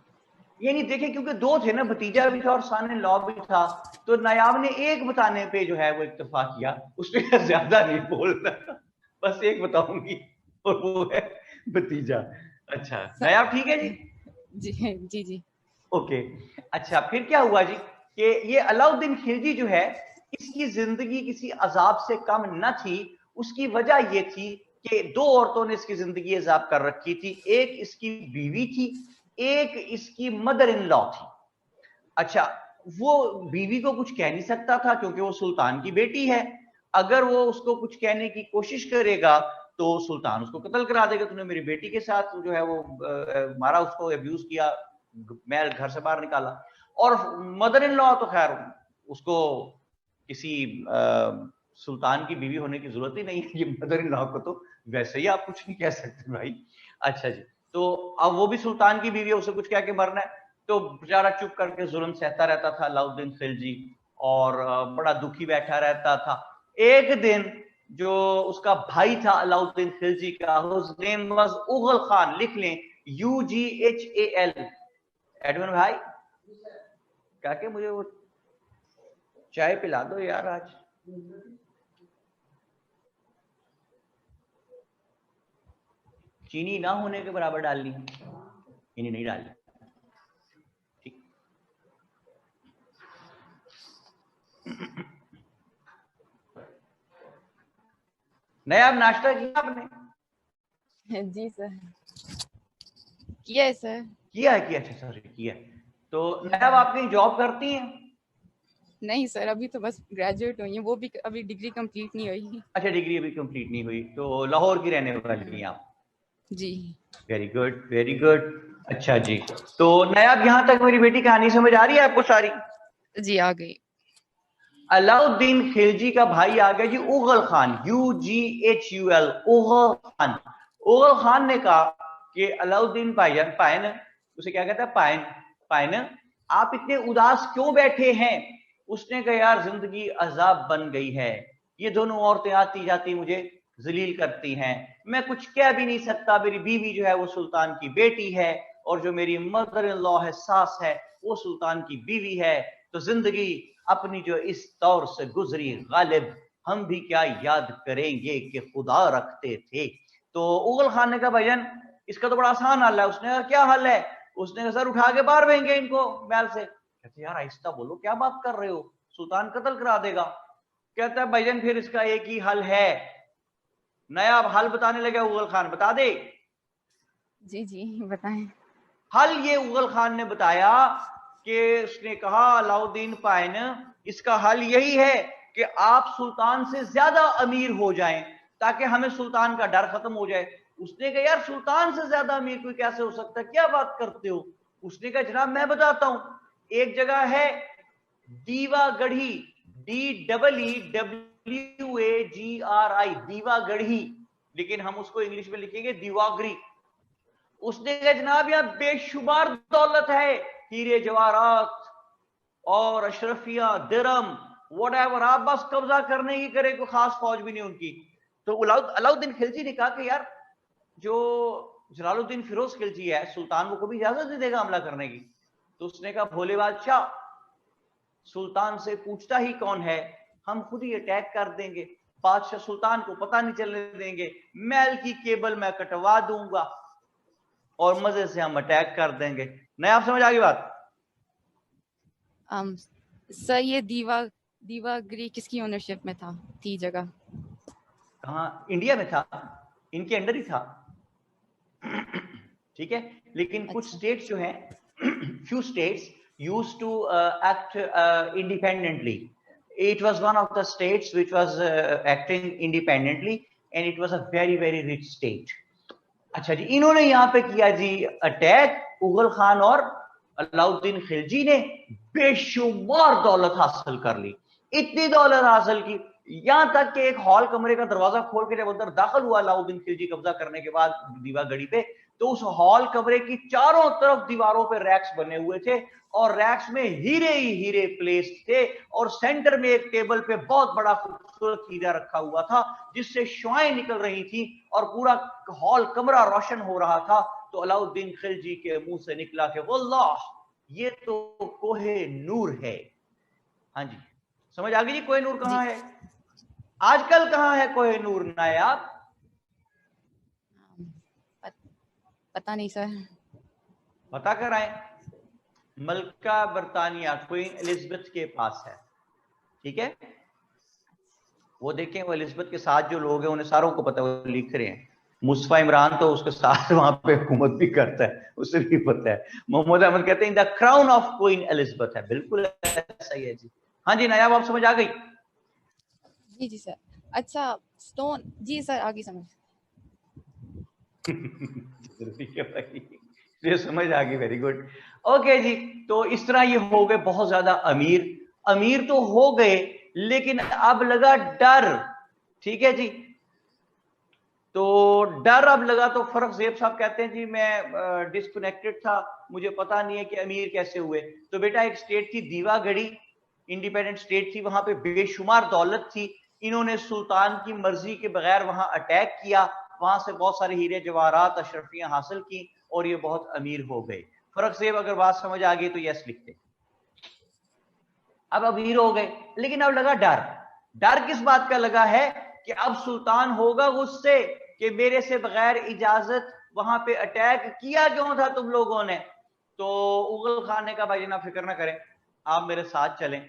ये नहीं देखे, क्योंकि दो थे ना, भतीजा भी था और सन इन लॉ भी था, तो नायाब ने एक बताने पे जो है वो इत्तेफा किया, उसने ज्यादा नहीं बोलना, बस एक बताऊंगी और वो है भतीजा। अच्छा नायाब ठीक है जी। जी जी जी। ओके अच्छा, फिर क्या हुआ जी कि ये अलाउद्दीन खिलजी जो है, इसकी जिंदगी किसी अजाब से कम न थी। उसकी वजह ये थी कि दो औरतों ने इसकी जिंदगी अजाब कर रखी थी, एक इसकी बीवी थी, एक इसकी मदर इन लॉ थी। अच्छा, वो बीवी को कुछ कह नहीं सकता था क्योंकि वो सुल्तान की बेटी है, अगर वो उसको कुछ कहने की कोशिश करेगा तो सुल्तान उसको कत्ल करा देगा, तूने मेरी बेटी के साथ जो है वो मारा, उसको अब्यूज किया, मैं घर से बाहर निकाला। और मदर इन लॉ तो खैर उसको किसी सुल्तान की बीवी होने की जरूरत ही नहीं है, ये मदर इन लॉ को तो वैसे ही आप कुछ नहीं कह सकते भाई। अच्छा जी, तो अब वो भी सुल्तान की बीवी है, उसे कुछ कह के मरना है, तो बेचारा चुप करके जुल्म सहता रहता था अलाउद्दीन खिलजी, और बड़ा दुखी बैठा रहता था। एक दिन जो उसका भाई था अलाउद्दीन खिलजी का, हुज नेम वाज उगल खान, लिख लें UGHAL। एडमिन भाई क्या के मुझे वो चाय पिला दो यार, आज चीनी ना होने के बराबर डालनी है, चीनी नहीं डालनी, ठीक। नया अब नाश्ता किया आपने? जी सर, किया है सर। किया है, किया, अच्छा सॉरी किया है। तो नया आप कहीं जॉब करती हैं? नहीं सर, अभी तो बस ग्रेजुएट हुई है, वो भी अभी डिग्री कंप्लीट नहीं हुई। अच्छा, डिग्री अभी कंप्लीट नहीं हुई, तो लाहौर की रहने वाली हैं आप? जी वेरी गुड वेरी गुड। अच्छा जी, तो नया यहाँ तक मेरी बेटी कहानी समझ आ रही है आपको सारी? जी आ गई। अलाउद्दीन खिलजी का भाई आ गया जी उगल खान, UGHUL, उगल खान। उगल खान ने कहा कि अलाउद्दीन पायन पायन, उसे क्या कहता है, पायन पायन, आप इतने उदास क्यों बैठे हैं? उसने कहा यार जिंदगी अजाब बन गई है, ये दोनों औरतें आती जाती मुझे जलील करती हैं, मैं कुछ कह भी नहीं सकता, मेरी बीवी जो है वो सुल्तान की बेटी है, और जो मेरी मदर इन लॉ है, सास है, वो सुल्तान की बीवी है, तो जिंदगी अपनी जो इस दौर से गुजरी गालिब, हम भी क्या याद करेंगे कि खुदा रखते थे। तो उगल खान ने कहा भाईजान इसका तो बड़ा आसान हल है। उसने कहा क्या हल है? उसने कहा सर उठा के बाहर भेंगे इनको महल से। कहते यार आहिस्ता बोलो, क्या बात कर रहे हो, सुल्तान कत्ल करा देगा। कहता है भाईजान फिर इसका एक ही हल है। नया अब हल बताने लगे उगल खान, बता दे। जी जी बताएं। हल ये उगल खान ने बताया कि उसने कहा अलाउद्दीन पायन, इसका हल यही है कि आप सुल्तान से ज्यादा अमीर हो जाएं ताकि हमें सुल्तान का डर खत्म हो जाए। उसने कहा यार सुल्तान से ज्यादा अमीर कोई कैसे हो सकता है, क्या बात करते हो? उसने कहा जनाब मैं बताता हूं, एक जगह है दीवागढ़ी, DEEWAGRI, दीवागढ़ी, लेकिन हम उसको इंग्लिश में लिखेंगे दीवागरी। उसने कहा जनाब यहां बेशुमार दौलत है, हीरे जवाहरात और अशरफिया दिरम व्हाटएवर, आप बस कब्जा करने की करे, कोई खास फौज भी नहीं उनकी। तो अलाउद्दीन खिलजी ने कहा कि यार जो जलालुद्दीन फिरोज खिलजी है, सुल्तान को कभी इजाजत नहीं देगा हमला करने की। तो उसने कहा भोले बादशाह सुल्तान से पूछता ही कौन है, हम खुद ही अटैक कर देंगे, बादशाह सुल्तान को पता नहीं चलने देंगे, महल की केबल मैं कटवा दूंगा और मजे से हम अटैक कर देंगे। नहीं आप समझ आ गई बात? सर ये दीवागरी किसकी ओनरशिप में थी जगह? कहाँ? इंडिया में था, इनके अंडर ही था। ठीक है, लेकिन कुछ स्टेट्स जो हैं, few states used to act independently. It was one of the states which was acting independently and it was a very very rich state. अच्छा जी, इन्होंने यहाँ पे किया जी अटैक, उगल खान और अलाउद्दीन खिलजी ने बेशुमार दौलत हासिल कर ली। इतनी दौलत हासिल की यहां तक कि एक हॉल कमरे का दरवाजा खोल के जब अंदर दाखिल हुआ अलाउद्दीन खिलजी कब्जा करने के बाद दीवागढ़ी पे, तो उस हॉल कमरे की चारों तरफ दीवारों पे रैक्स बने हुए थे और रैक्स में हीरे ही हीरे प्लेस्ड थे, और सेंटर में एक टेबल पे बहुत बड़ा खूबसूरत हीरा रखा हुआ था जिससे शुआएं निकल रही थी और पूरा हॉल कमरा रोशन हो रहा था। तो अलाउद्दीन खिलजी के मुंह से निकला कि वल्लाह ये तो कोहे नूर है। हाँ जी, समझ आ गई जी कोहे नूर कहाँ है? आजकल कहाँ है कोहे नूर नायाब? पता नहीं सर। पता कराएं। मलका बरतानिया क्वीन एलिजाबेथ के पास है, ठीक है? वो देखें, वो एलिजाबेथ के साथ जो लोग हैं उन्हें सारों को पता है, वो लिख रहे हैं। मुस्तफा इमरान तो उसके साथ वहां पे हुकूमत भी करता है, उसे भी पता है। मोहम्मद अहमद कहते हैं the crown of queen Elizabeth है। बिल्कुल ऐसा ही है जी। हाँ जी नायाब, आप समझ आ गई? जी जी सर। अच्छा स्टोन, जी सर आगे समझ। जरूरी है भाई, ये समझ आ गई, वेरी गुड। ओके जी, तो इस तरह ये हो गए बहुत ज्यादा अमीर। अमीर तो हो गए, लेकिन अब लगा डर, ठीक है जी। तो डर अब लगा, तो फरख्ज़ेब साहब कहते हैं जी मैं डिस्कनेक्टेड था, मुझे पता नहीं है कि अमीर कैसे हुए। तो बेटा एक स्टेट थी दीवागढ़ी, इंडिपेंडेंट स्टेट थी, वहां पे बेशुमार दौलत थी। इन्होंने सुल्तान की मर्जी के बगैर वहां अटैक किया, वहां से बहुत सारे हीरे जवाहरात अशरफियां हासिल की और ये बहुत अमीर हो गए। फरख्ज़ेब अगर बात समझ आ गई तो यस लिखते। अब अमीर हो गए, लेकिन अब लगा डर। डर किस बात का लगा है कि अब सुल्तान होगा गुस्से कि मेरे से बगैर इजाजत वहां पे अटैक किया क्यों था तुम लोगों ने। तो उगल खान ने कहा भाई ना फिक्र ना करें, आप मेरे साथ चलें।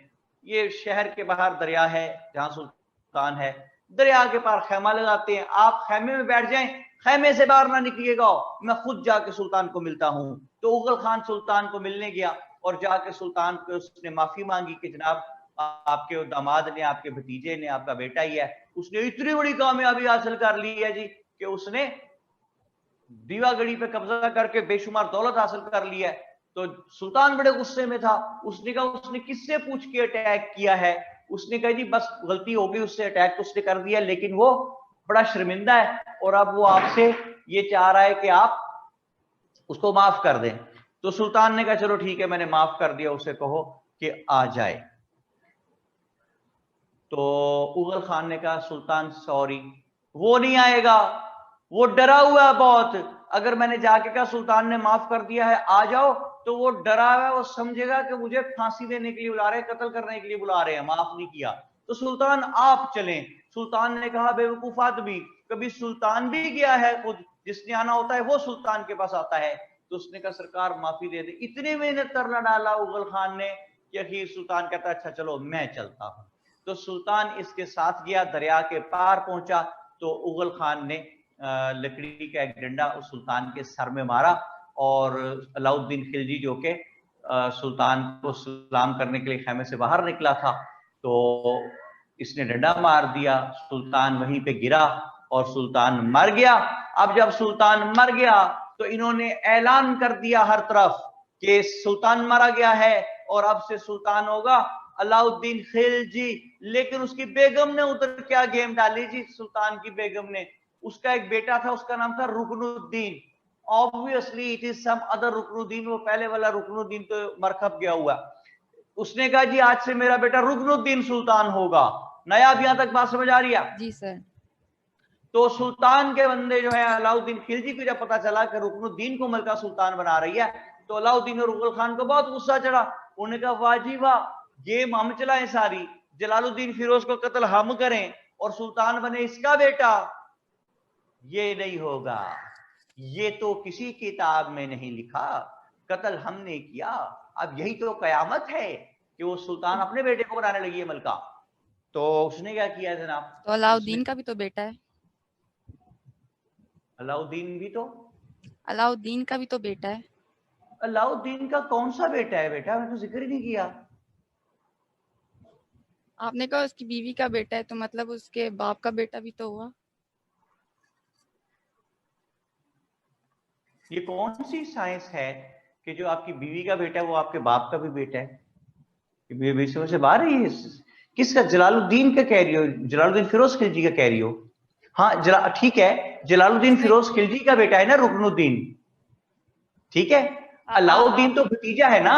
ये शहर के बाहर दरिया है जहां सुल्तान है, दरिया के पार खैमा लगाते हैं, आप खैमे में बैठ जाएं, खैमे से बाहर ना निकलिएगा, मैं खुद जाके सुल्तान को मिलता हूं। तो उगल खान सुल्तान को मिलने गया और जाके सुल्तान को उसने माफी मांगी कि जनाब आपके दामाद ने, आपके भतीजे ने, आपका बेटा ही है, उसने इतनी बड़ी कामयाबी हासिल कर ली है जी कि उसने दीवागढ़ी पे कब्जा करके बेशुमार दौलत हासिल कर ली है। तो सुल्तान बड़े गुस्से में था, उसने कहा उसने किससे पूछ के अटैक किया है। उसने कहा जी बस गलती हो गई, उससे अटैक तो उसने कर दिया, लेकिन वो बड़ा शर्मिंदा है और अब वो आपसे ये चाह रहा है कि आप उसको माफ कर दें। तो सुल्तान ने कहा चलो ठीक है मैंने माफ कर दिया, उसे कहो कि आ जाए। तो उगल खान ने कहा सुल्तान सॉरी, वो नहीं आएगा, वो डरा हुआ है बहुत। अगर मैंने जाके कहा सुल्तान ने माफ कर दिया है आ जाओ, तो वो डरा हुआ है, वो समझेगा कि मुझे फांसी देने के लिए बुला रहे हैं, कत्ल करने के लिए बुला रहे हैं, माफ नहीं किया। तो सुल्तान आप चलें। सुल्तान ने कहा बेवकूफ आदमी, कभी सुल्तान भी गया है खुद, जिसने आना होता है वो सुल्तान के पास आता है। तो उसने कहा सरकार माफी दे दे। इतनी मेहनत करना डाला उगल खान ने कि आखिर सुल्तान कहता अच्छा चलो मैं चलता हूं। तो सुल्तान इसके साथ गया, दरिया के पार पहुंचा तो उगल खान ने लकड़ी का एक डंडा उस सुल्तान के सर में मारा और अलाउद्दीन खिलजी जो के सुल्तान को सलाम करने के लिए खैमे से बाहर निकला था, तो इसने डंडा मार दिया, सुल्तान वहीं पे गिरा और सुल्तान मर गया। अब जब सुल्तान मर गया तो इन्होंने ऐलान कर दिया हर तरफ कि सुल्तान मारा गया है और अब से सुल्तान होगा अलाउद्दीन खिलजी। लेकिन उसकी बेगम ने उधर क्या गेम डाली जी, सुल्तान की बेगम ने, उसका एक बेटा था उसका नाम था Ruknuddin. Obviously it is some other Ruknuddin, वो पहले वाला रुकनुद्दीन तो मरखप गया हुआ। उसने कहा जी आज से मेरा बेटा रुकनुद्दीन सुल्तान होगा। नायाब यहां तक बात समझ आ रही है? जी सर। तो सुल्तान के बंदे जो है अलाउद्दीन खिलजी को जब पता चला कि रुकनुद्दीन को मलका सुल्तान बना रही है, तो अलाउद्दीन और उगल खान को बहुत गुस्सा चढ़ा। उन्होंने कहा वाह जी वाह, गेम हम चलाएं सारी, जलालुद्दीन फिरोज को कत्ल हम करें और सुल्तान बने इसका बेटा। ये नहीं होगा, ये तो किसी किताब में नहीं लिखा, कत्ल हमने किया। अब यही तो कयामत है कि वो सुल्तान अपने बेटे को बनाने लगी है मलका। तो उसने क्या किया जनाब, तो अलाउद्दीन का भी तो बेटा है। अलाउद्दीन भी तो, अलाउद्दीन का भी तो बेटा है। अलाउद्दीन का कौन सा बेटा है बेटा, मैंने तो जिक्र ही नहीं किया। आपने कहा उसकी बीवी का बेटा है, तो मतलब उसके बाप का बेटा भी तो हुआ। ये कौन सी साइंस है कि जो आपकी बीवी का बेटा है वो आपके बाप का भी बेटा है? ये समझ से बाहर है। किसका, जलालुद्दीन का कह रही हो? जलालुद्दीन फिरोज खिलजी का कह रही हो? हाँ ठीक है, जलालुद्दीन फिरोज खिलजी का बेटा है ना रुकनुद्दीन, ठीक है। अलाउद्दीन तो भतीजा है ना।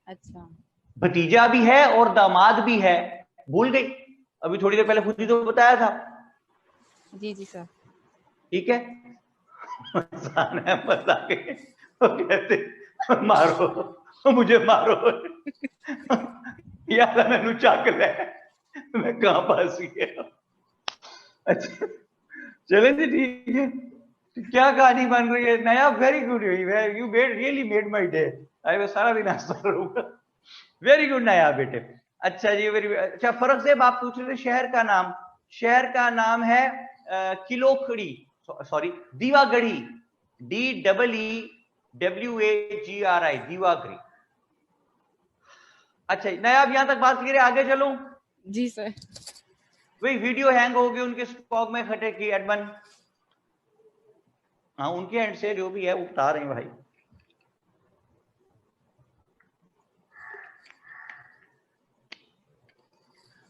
अच्छा, भतीजा भी है और दामाद भी है, भूल गई? अभी थोड़ी देर पहले खुद ही तो बताया था। जी जी सर। ठीक है। वो कहते मारो मुझे मारो यार मैनू चक ले मैं कहां फंस गया। अच्छा चले जी ठीक है, क्या कहानी बन रही है नया। Very good, you made really made my day. I सारा दिन हंसता रहूंगा। वेरी गुड नया बेटे। अच्छा जी वेरी अच्छा। फर्क से आप पूछ रहे थे शहर का नाम। शहर का नाम है किलोखड़ी, सॉरी दीवागढ़ी, DEEWAGRI, दीवागढ़ी। अच्छा नया अब यहां तक बात करें, आगे चलूं? जी सर। वही वीडियो हैंग हो गई उनके स्टॉक में खटे की एडमन। हाँ उनके एंड से जो भी है वो बता रहे हैं भाई।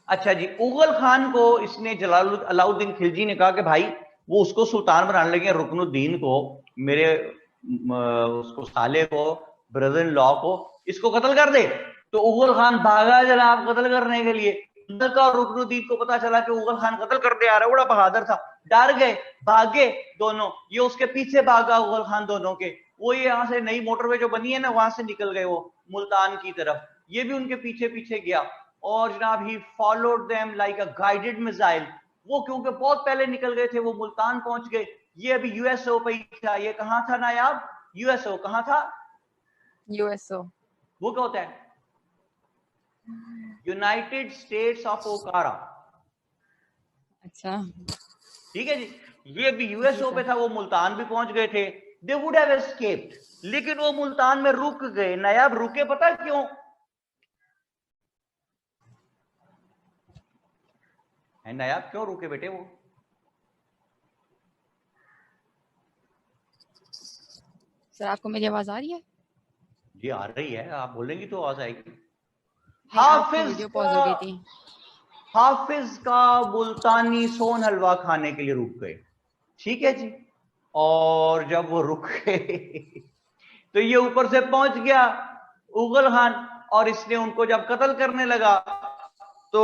अच्छा जी उगल खान को इसने अलाउद्दीन खिलजी ने कहा कि भाई वो उसको सुल्तान बनाने लगे, रुकनुद्दीन को, मेरे उसको साले को, ब्रदर इन लॉ को, इसको कत्ल कर दे। तो उगल खान भागा जनाब कत्ल करने के लिए। मलका और रुकनुद्दीन को पता चला कि उगल खान कत्ल करते आ रहा है, बड़ा बहादुर था, डर गए, भागे दोनों। ये उसके पीछे भागा उगल खान दोनों के। वो ये यहाँ से नई मोटरवे जो बनी है ना वहां से निकल गए वो मुल्तान की तरफ, ये भी उनके पीछे पीछे गया। और जनाब he followed them like a guided missile. वो क्योंकि बहुत पहले निकल गए थे, वो मुल्तान पहुंच गए। ये अभी यूएसओ पे ही था। ये कहां था नायाब? यूएसओ। कहां था? यूएसओ। वो क्या होता है? यूनाइटेड स्टेट्स ऑफ ओकारा। अच्छा ठीक है जी। ये भी यूएसओ पे था, वो मुल्तान भी पहुंच गए थे। दे वुड हैव एस्केप्ड, लेकिन वो मुल्तान में रुक गए। नायाब रुके पता क्यों है? नायाब क्यों रुके बेटे वो? सर आपको मेरी आवाज आ रही है? जी आ रही है, आप बोलेंगी तो आवाज आएगी। वीडियो पॉज हो गई थी। हाफिज का मुल्तानी सोन हलवा खाने के लिए रुक गए। ठीक है जी। और जब वो रुक गए तो ये ऊपर से पहुंच गया उगल खान, और इसने उनको जब कत्ल करने लगा तो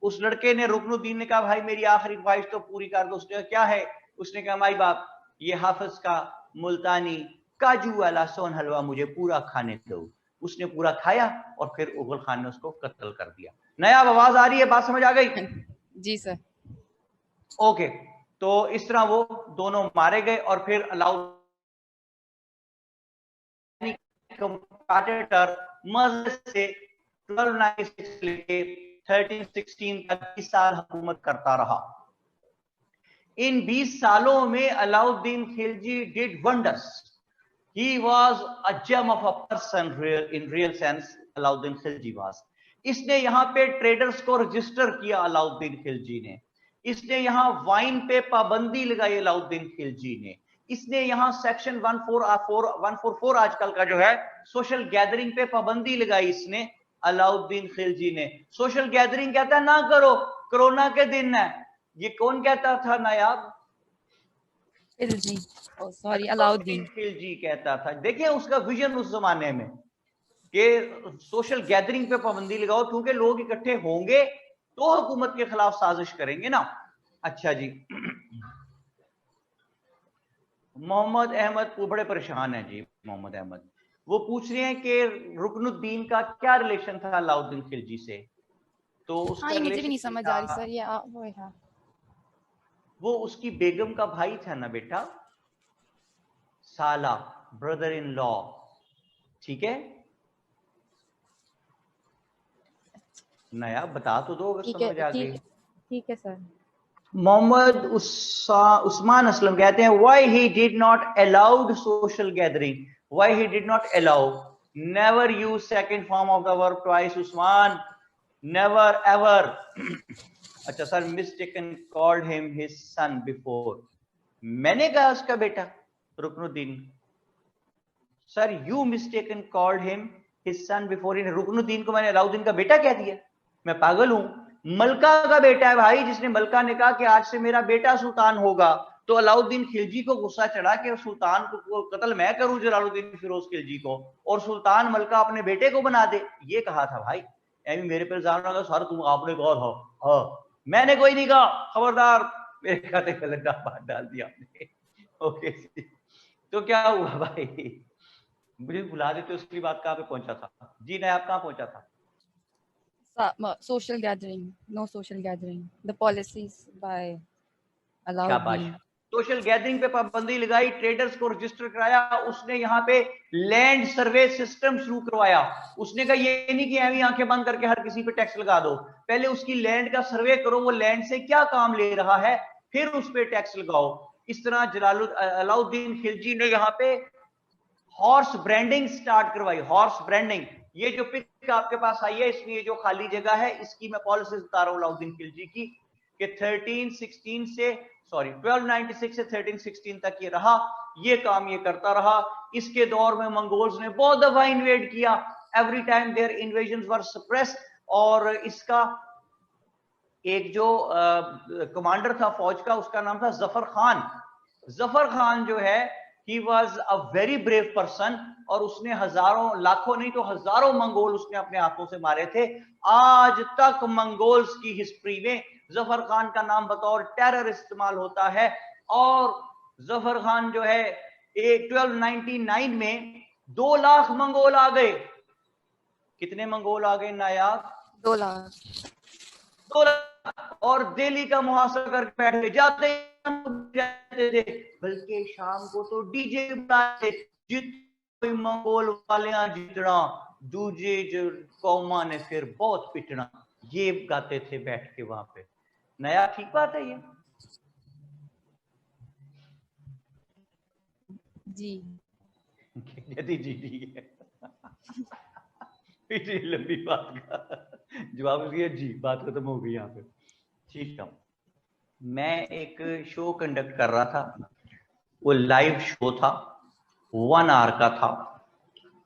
उस लड़के ने, रुकनुद्दीन ने कहा भाई मेरी आखिरी ख्वाहिश तो पूरी कर दो। उसने कहा क्या है? उसने कहा माई बाप ये हाफिज का मुल्तानी काजू वाला सोन हलवा मुझे पूरा खाने दो। उसने पूरा खाया और फिर उगल खान ने उसको कत्ल कर दिया। नया आवाज आ रही है? बात समझ आ गई? जी सर। ओके। तो इस तरह वो दोनों मारे गए और फिर अलाउद्दीन कंपैटिटर मजे से 1296 लेके 1316 तक 20 साल हुकूमत करता रहा। इन 20 सालों में Alauddin Khilji did wonders. He was a gem of a person in real sense. Alauddin Khilji was. इसने यहाँ पे ट्रेडर्स को रजिस्टर किया अलाउद्दीन खिलजी ने। इसने यहाँ वाइन पे पाबंदी लगाई अलाउद्दीन खिलजी ने। इसने यहाँ सेक्शन 144 आजकल का जो है सोशल गैदरिंग पे पाबंदी लगाई इसने अलाउद्दीन खिलजी ने। सोशल गैदरिंग कहता है ना करो, कोरोना के दिन है। ये कौन कहता था नायाब? खिलजी, सॉरी अलाउद्दीन खिलजी कहता था। देखिए उसका विजन उस जमाने में कि सोशल गैदरिंग पे पाबंदी लगाओ, क्योंकि लोग इकट्ठे होंगे तो हुकूमत के खिलाफ साजिश करेंगे ना। अच्छा जी मोहम्मद अहमद वो बड़े परेशान है जी। मोहम्मद अहमद वो पूछ रहे हैं कि रुकनुद्दीन का क्या रिलेशन था अलाउद्दीन खिलजी से। तो उसका ये मुझे भी रिलेशन नहीं समझ आ रही सर। ये वो है, वो उसकी बेगम का भाई था ना बेटा, साला, ब्रदर इन लॉ। ठीक है नया बता तो दो अगर समझ आ गई। ठीक है सर। मोहम्मद उस्मान असलम कहते हैं why he did not allowed social gathering, why he did not allow, never use second form of the verb twice Usman, never ever. अच्छा sir mistaken called him his son before, मैंने कहा उसका बेटा Ruknuddin. Sir you mistaken called him his son before, Ruknuddin को मैंने अलाउद्दीन का बेटा कह दिया, मैं पागल हूं? मलका का बेटा है भाई, जिसने मलका ने कहा कि आज से मेरा बेटा सुल्तान होगा। तो अलाउद्दीन खिलजी को गुस्सा चढ़ा कि सुल्तान को कत्ल मैं करूं जलालुद्दीन फिरोज खिलजी को, और सुल्तान मलका अपने बेटे को बना दे। ये कहा था भाई। एमी मेरे पे इल्जाम लगा सर तुम आपने कहा था। हाँ मैंने कोई नहीं कहा, खबरदार मेरे खाते गलत बात डाल दिया आपने। ओके तो क्या हुआ भाई? मुझे भुला देते उसकी बात कहाँ पे पहुंचा था जी, नायाब कहाँ पहुंचा था? social gathering, no social gathering, the policies by शाबाश। Alauddin. सोशल गैदरिंग पे पाबंदी लगाई, ट्रेडर्स को रजिस्टर कराया, उसने यहाँ पे लैंड सर्वे सिस्टम शुरू करवाया। उसने कहा ये नहीं कि ऐवी आंखें बंद करके हर किसी पे टैक्स लगा दो, पहले उसकी लैंड का सर्वे करो, वो लैंड से क्या काम ले रहा है, फिर उस पे टैक्स लगाओ। इस तरह अलाउद्दीन खिलजी ने यहाँ पे हॉर्स ब्रांडिंग स्टार्ट करवाई। हॉर्स ब्रांडिंग, ये जो पिक आपके पास आई है, इसमें ये जो खाली जगह है, इसकी मैं पॉलिसी बता रहा हूँ अलाउद्दीन खिलजी की, कि 1316 से 1296 से 1316 तक ये रहा, ये काम ये करता रहा। इसके दौर में मंगोल्स ने बहुत दफा इन्वेड किया, every time their invasion were suppressed. और इसका एक जो कमांडर था फौज का, उसका नाम था जफर खान। जफर खान जो है, he was a very brave person, और उसने हजारों, लाखों नहीं तो हजारों मंगोल उसने अपने हाथों से मारे थे। आज तक मंगोल्स की हिस्ट्री में जफर खान का नाम बतौर टेरर इस्तेमाल होता है। और जफर खान जो है 1299 में 2 लाख मंगोल आ गए। कितने मंगोल आ गए नायाब? 2 लाख। 2 लाख। और दिल्ली का मुहासरा करके बैठ गए, जाते थे, बल्कि शाम को तो डीजे बुलाते, जितने मंगोल वाले जितना दूजे जो कौमा ने फिर बहुत पिटना, ये गाते थे बैठ के वहां पे। नया ठीक बात है ये? जी जी ठीक है। इतनी लंबी बात का जवाब दिया जी, बात खत्म हो गई यहाँ पे। ठीक है, मैं एक शो कंडक्ट कर रहा था, वो लाइव शो था, 1 आवर का था,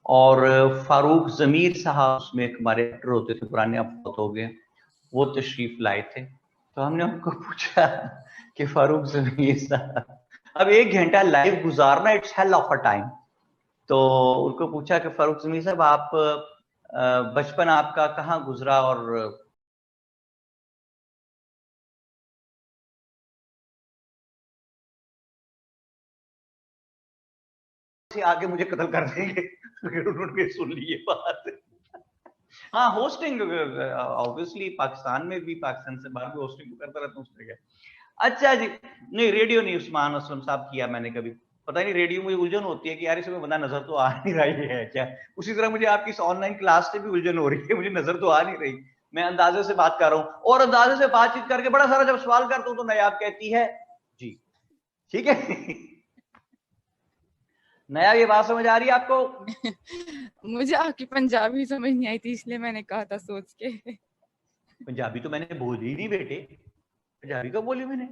और फारूक जमीर साहब उसमें हमारे एक्टर होते थे पुराने, अब बहुत हो गए, वो तशरीफ लाए थे। तो हमने उनको पूछा कि फारूक जमीर साहब, अब 1 घंटा लाइव गुजारना, it's hell of a time. तो उनको पूछा कि फारूक जमीर साहब, आप बचपन आपका कहाँ गुजरा, और आगे मुझे कत्ल कर देंगे। उन्होंने सुन ली ये बात। हाँ, होस्टिंग ऑब्वियसली पाकिस्तान में भी, पाकिस्तान से बाहर भी होस्टिंग करता रहता हूँ उस तरह। अच्छा जी, नहीं रेडियो नहीं उस्मान असलम साहब किया मैंने कभी, पता नहीं रेडियो मुझे उलझन होती है कि यार इसमें बंदा नजर तो आ नहीं रही है क्या। उसी तरह मुझे आपकी ऑनलाइन क्लास से भी उलझन हो रही है, मुझे नजर तो आ नहीं रही, मैं अंदाजे से बात कर रहा हूँ, और अंदाजे से बातचीत करके बड़ा सारा जब सवाल करता हूँ तो नायाब कहती है जी। ठीक है। नया ये बात समझ आ रही है आपको? मुझे आपकी पंजाबी समझ नहीं आई थी, इसलिए मैंने कहा था सोच के। पंजाबी तो मैंने बोली ही नहीं बेटे, पंजाबी कब बोली मैंने?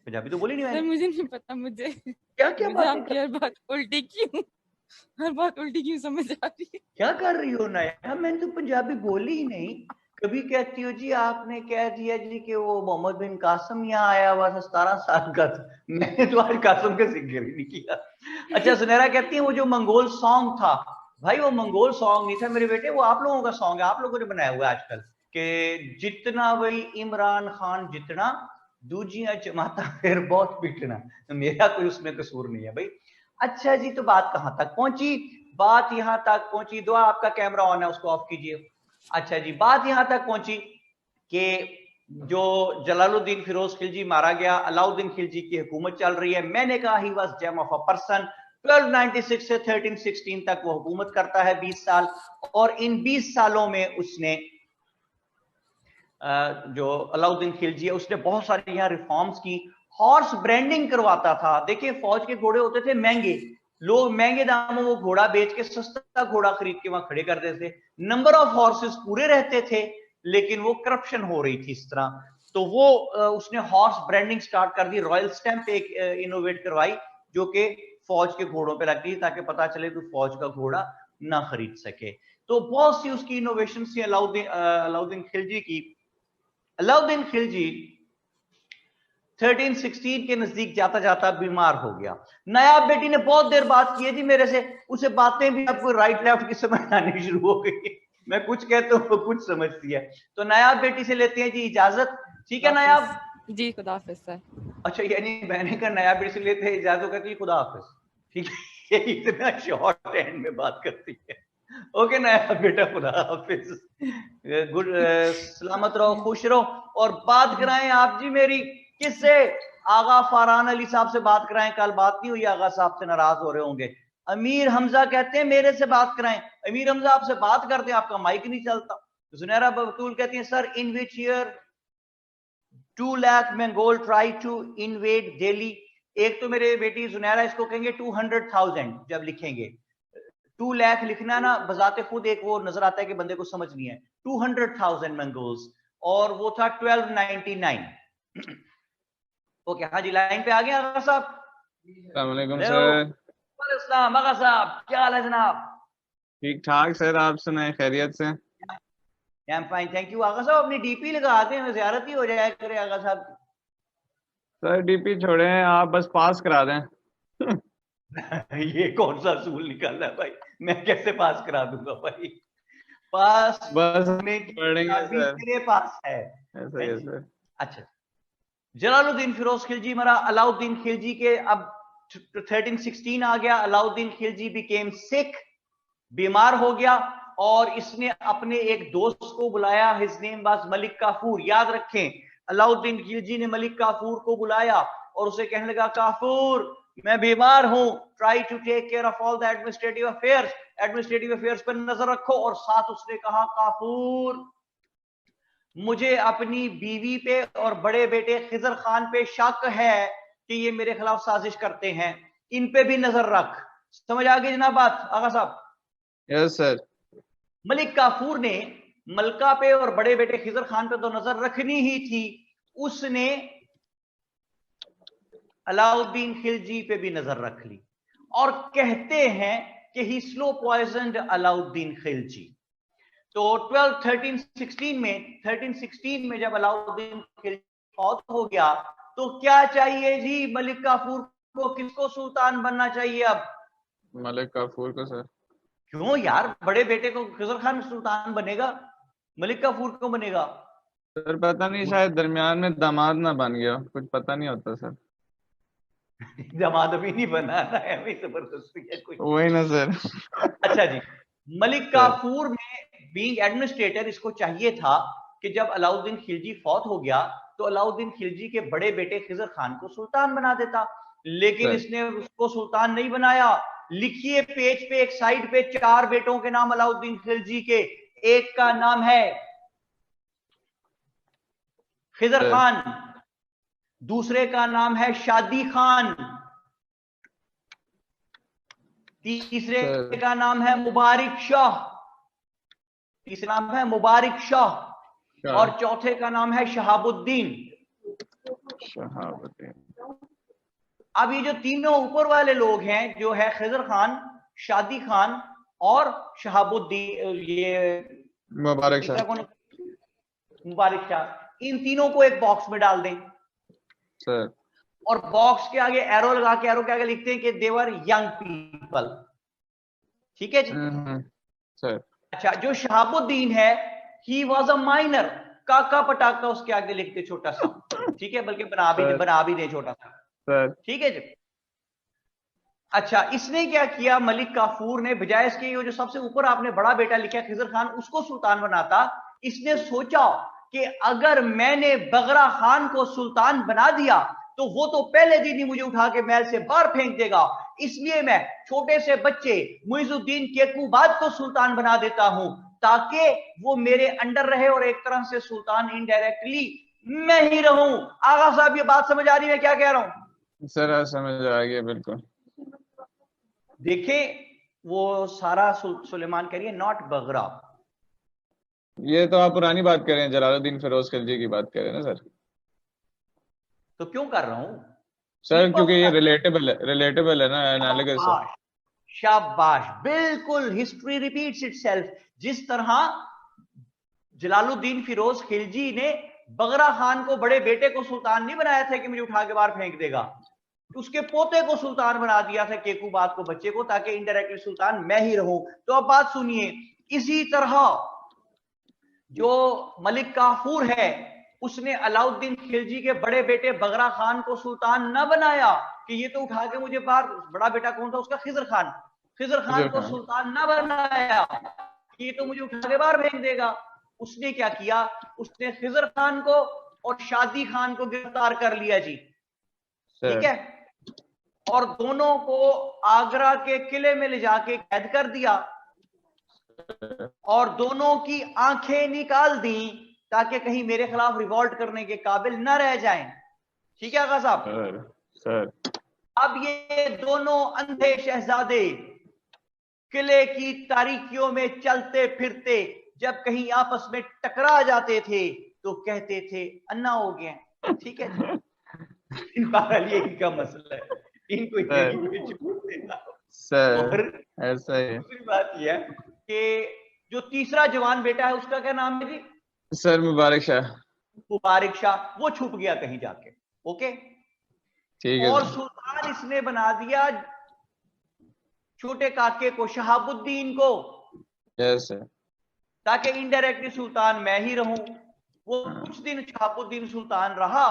पंजाबी तो बोली नहीं सर मैंने। मुझे नहीं पता, मुझे क्या क्या मुझे बातें आपकी हर बात उल्टी क्यों समझ आ रही है। क्या कर रही हो नया? मैंने तो पंजाबी बोली ही नहीं। कभी कहती हो जी आपने कह दिया जी कि वो मोहम्मद बिन कासिम यहाँ आया हुआ था 17 साल का था, मैंने तो आज कासिम का जिक्र ही नहीं किया। अच्छा, सुनहरा कहती है वो जो मंगोल सॉन्ग था, भाई वो मंगोल सॉन्ग नहीं था मेरे बेटे, वो आप लोगों का सॉन्ग है, आप लोगों ने बनाया हुआ है आजकल, कि जितना वही इमरान खान जितना दूजियां जमाता फिर बहुत पीटना, मेरा कोई उसमें कसूर नहीं है भाई। अच्छा जी, तो बात कहां तक पहुंची? बात यहां तक पहुंची, दुआ आपका कैमरा ऑन है उसको ऑफ कीजिए। अच्छा जी, बात यहां तक पहुंची कि जो जलालुद्दीन फिरोज खिलजी मारा गया, अलाउद्दीन खिलजी की हुकूमत चल रही है। मैंने कहा he was gem of a person. 1296 से 1316 तक वो हुकूमत करता है, 20 साल, और इन 20 सालों में उसने जो अलाउद्दीन खिलजी है उसने बहुत सारी यहाँ रिफॉर्म्स की। हॉर्स ब्रांडिंग करवाता था। देखिए फौज के घोड़े होते थे महंगे, लोग महंगे दामों वो घोड़ा बेच के सस्ता घोड़ा खरीद के वहां खड़े कर देते थे। नंबर ऑफ हॉर्सेस पूरे रहते थे, लेकिन वो करप्शन हो रही थी इस तरह। तो वो उसने हॉर्स ब्रांडिंग स्टार्ट कर दी। रॉयल स्टैंप एक इनोवेट करवाई, जो कि फौज के घोड़ों पे लगती, ताकि पता चले कि फौज का घोड़ा ना खरीद सके। तो बहुत सी उसकी इनोवेशन थी अलाउद्दीन खिलजी की। अलाउद्दीन खिलजी 1316 के नजदीक जाता जाता बीमार हो गया। नायाब बेटी ने बहुत देर बात की है जी मेरे से, उसे बातें भी आपको राइट लेफ्ट की समझ आनी शुरू हो गई। मैं कुछ कहता हूँ कुछ समझती है। तो नायाब बेटी से लेते हैं जी इजाजत। ठीक है नायाब जी, खुदा हाफिज सर। अच्छा, यानी मैंने कहा नायाब बेटी से लेते हैं इजाजत, कहती खुदा हाफिज। ठीक है। ये इतना शॉर्ट हैंड में बात करती है। ओके ना बेटा, खुदा हाफिज, गुड, सलामत रहो, खुश रहो। और बात कराएं आप जी मेरी किससे? आगा फरहान अली साहब से बात कराएं। कल बात नहीं हुई, आगा साहब से नाराज हो रहे होंगे। अमीर हमजा कहते हैं मेरे से बात कराएं। अमीर हमजा आपसे बात करते हैं, आपका माइक नहीं चलता। जुनैरा बतूल कहती है sir in which year 2 lakh Mongol try to invade Delhi. एक तो मेरे बेटी जुनैरा इसको कहेंगे 200,000 जब लिखेंगे। 2 लाख लिखना ना बजाते खुद एक वो नजर आता है कि बंदे को समझ नहीं है। 200,000 मंगोल्स, और वो था 1299। ओके, हाँ जी, लाइन पे आ गए आगा साहब। अस्सलाम वालेकुम सर। वालेकुम आगा साहब, क्या हाल है जनाब? ठीक ठाक सर, आप सुनाए खैरियत से? I am fine, thank you. Agha साहब अपनी डीपी लगाते हैं, ज़ियारत ही हो जाया करे आगा साहब। सर डीपी छोड़े, आप बस पास करा दें। ये कौन सा असूल निकाला भाई? मैं कैसे पास करा दूंगा भाई? पास बस होने की पढ़ेंगे चाबी सर। तेरे पास है। ऐसा ही है सर। अच्छा, जलालुद्दीन फिरोज खिलजी मरा। अलाउद्दीन खिलजी के अब 1316 आ गया। अलाउद्दीन खिलजी बिकेम सिक, बीमार हो गया, और इसने अपने एक दोस्त को बुलाया। His name was Malik Kafur. याद रखें, अलाउद्दीन खिलजी ने मलिक काफूर को बुलाया और उसे कहने लगा, काफूर मैं बीमार हूं, try to take care of all the administrative affairs, administrative affairs पर नजर रखो। और साथ उसने कहा, काफूर मुझे अपनी बीवी पे और बड़े बेटे खिजर खान पे शक है कि ये मेरे खिलाफ साजिश करते हैं, इन पे भी नजर रख। समझ आ गई जनाब बात आगा साहब? Yes sir. मलिक काफूर ने मलका पे और बड़े बेटे खिजर खान पे तो नजर रखनी ही थी, उसने अलाउद्दीन खिलजी पे भी नजर रख ली। और कहते हैं कि ही स्लो पॉइजनड अलाउद्दीन खिलजी। तो 1316 में जब अलाउद्दीन खिलजी फौत हो गया, तो क्या चाहिए जी मलिक काफूर को? किसको सुल्तान बनना चाहिए अब? मलिक काफूर को सर। क्यों यार, बड़े बेटे को खिजर खान सुल्तान बनेगा, मलिक काफूर को बनेगा? सर पता नहीं, शायद दरमियान में दामाद ना बन गया, कुछ पता नहीं होता सर। दामाद अभी नहीं बना है, अभी जबरदस्ती है कोई। वही ना सर। अच्छा जी, मलिक काफूर में बीइंग एडमिनिस्ट्रेटर इसको चाहिए था कि जब अलाउद्दीन खिलजी फौत हो गया तो अलाउद्दीन खिलजी के बड़े बेटे खिजर खान को सुल्तान बना देता, लेकिन इसने उसको सुल्तान नहीं बनाया। लिखिए पेज पे, एक साइड पे 4 बेटों के नाम अलाउद्दीन खिलजी के। एक का नाम है खिजर खान, दूसरे का नाम है शादी खान, तीसरे का नाम है मुबारक शाह, तीसरा नाम है मुबारक शाह, और चौथे का नाम है शहाबुद्दीन। अब ये जो तीनों ऊपर वाले लोग हैं, जो है खिजर खान, शादी खान और शहाबुद्दीन, ये मुबारक शाह, मुबारक शाह, इन तीनों को एक बॉक्स में डाल दें सर, और बॉक्स के आगे एरो लगा के, एरो के आगे लिखते हैं कि देवर यंग पीपल। ठीक है जी सर। अच्छा, जो शहाबुद्दीन है, ही वॉज अ माइनर, काका पटाका उसके आगे लिखते छोटा सा। ठीक है, बल्कि बना भी दे छोटा सा सर। ठीक है जी। अच्छा, इसने क्या किया, मलिक काफूर ने बजाय इसके जो सबसे ऊपर आपने बड़ा बेटा लिखा खिजर खान, उसको सुल्तान बनाता, इसने सोचा कि अगर मैंने बगरा खान को सुल्तान बना दिया तो वो तो पहले दिन ही मुझे उठा के महल से बाहर फेंक देगा, इसलिए मैं छोटे से बच्चे मुइजुद्दीन केकूबाद को सुल्तान बना देता हूं ताकि वो मेरे अंडर रहे और एक तरह से सुल्तान इनडायरेक्टली मैं ही रहूं। आगा साहब ये बात समझ आ रही है क्या कह रहा हूं? सर समझ आ गया बिल्कुल। देखें, वो सारा सुलेमान कह रही है, नॉट बगरा। ये तो आप पुरानी बात कर रहे हैं, जलालुद्दीन फिरोज खिलजी की बात कर रहे हैं ना सर? तो क्यों कर रहा हूं सर? क्योंकि ये रिलेटेबल है ना, एनालिगस है। शाबाश, बिल्कुल, हिस्ट्री रिपीट्स इटसेल्फ। जिस तरह जलालुद्दीन फिरोज खिलजी ने बगरा खान को, बड़े बेटे को सुल्तान नहीं बनाया था कि मुझे उठा के बाहर फेंक देगा, उसके पोते को सुल्तान बना दिया था, केकूबाद को, बच्चे को, ताकि इनडायरेक्टली सुल्तान मैं ही रहूं। तो अब बात सुनिए, इसी तरह जो मलिक काफूर है उसने अलाउद्दीन खिलजी के बड़े बेटे बगरा खान को सुल्तान न बनाया कि ये तो उठा के मुझे बाहर, बड़ा बेटा कौन था उसका, खिजर खान को सुल्तान न बनाया कि ये तो मुझे उठा के बाहर भेज देगा। उसने क्या किया, उसने खिजर खान को और शादी खान को गिरफ्तार कर लिया जी, ठीक है, और दोनों को आगरा के किले में ले जाके कैद कर दिया और दोनों की आंखें निकाल दी ताकि कहीं मेरे खिलाफ रिवॉल्ट करने के काबिल न रह जाएं। ठीक है आगा साहब? सर अब ये दोनों अंधे शहजादे किले की तारीकियों में चलते फिरते जब कहीं आपस में टकरा जाते थे तो कहते थे अन्ना हो गए। ठीक है ये इनका मसला है, इनको छोड़ देना सर। और ऐसा है। दूसरी बात यह है कि जो तीसरा जवान बेटा है उसका क्या नाम है जी? सर मुबारक शाह। मुबारक शाह, वो छुप गया कहीं जाके। ओके, ठीक है। और सुल्तान इसने बना दिया छोटे काके को, शहाबुद्दीन को, यस सर, ताकि इनडायरेक्टली सुल्तान मैं ही रहूं। वो कुछ दिन शहाबुद्दीन सुल्तान रहा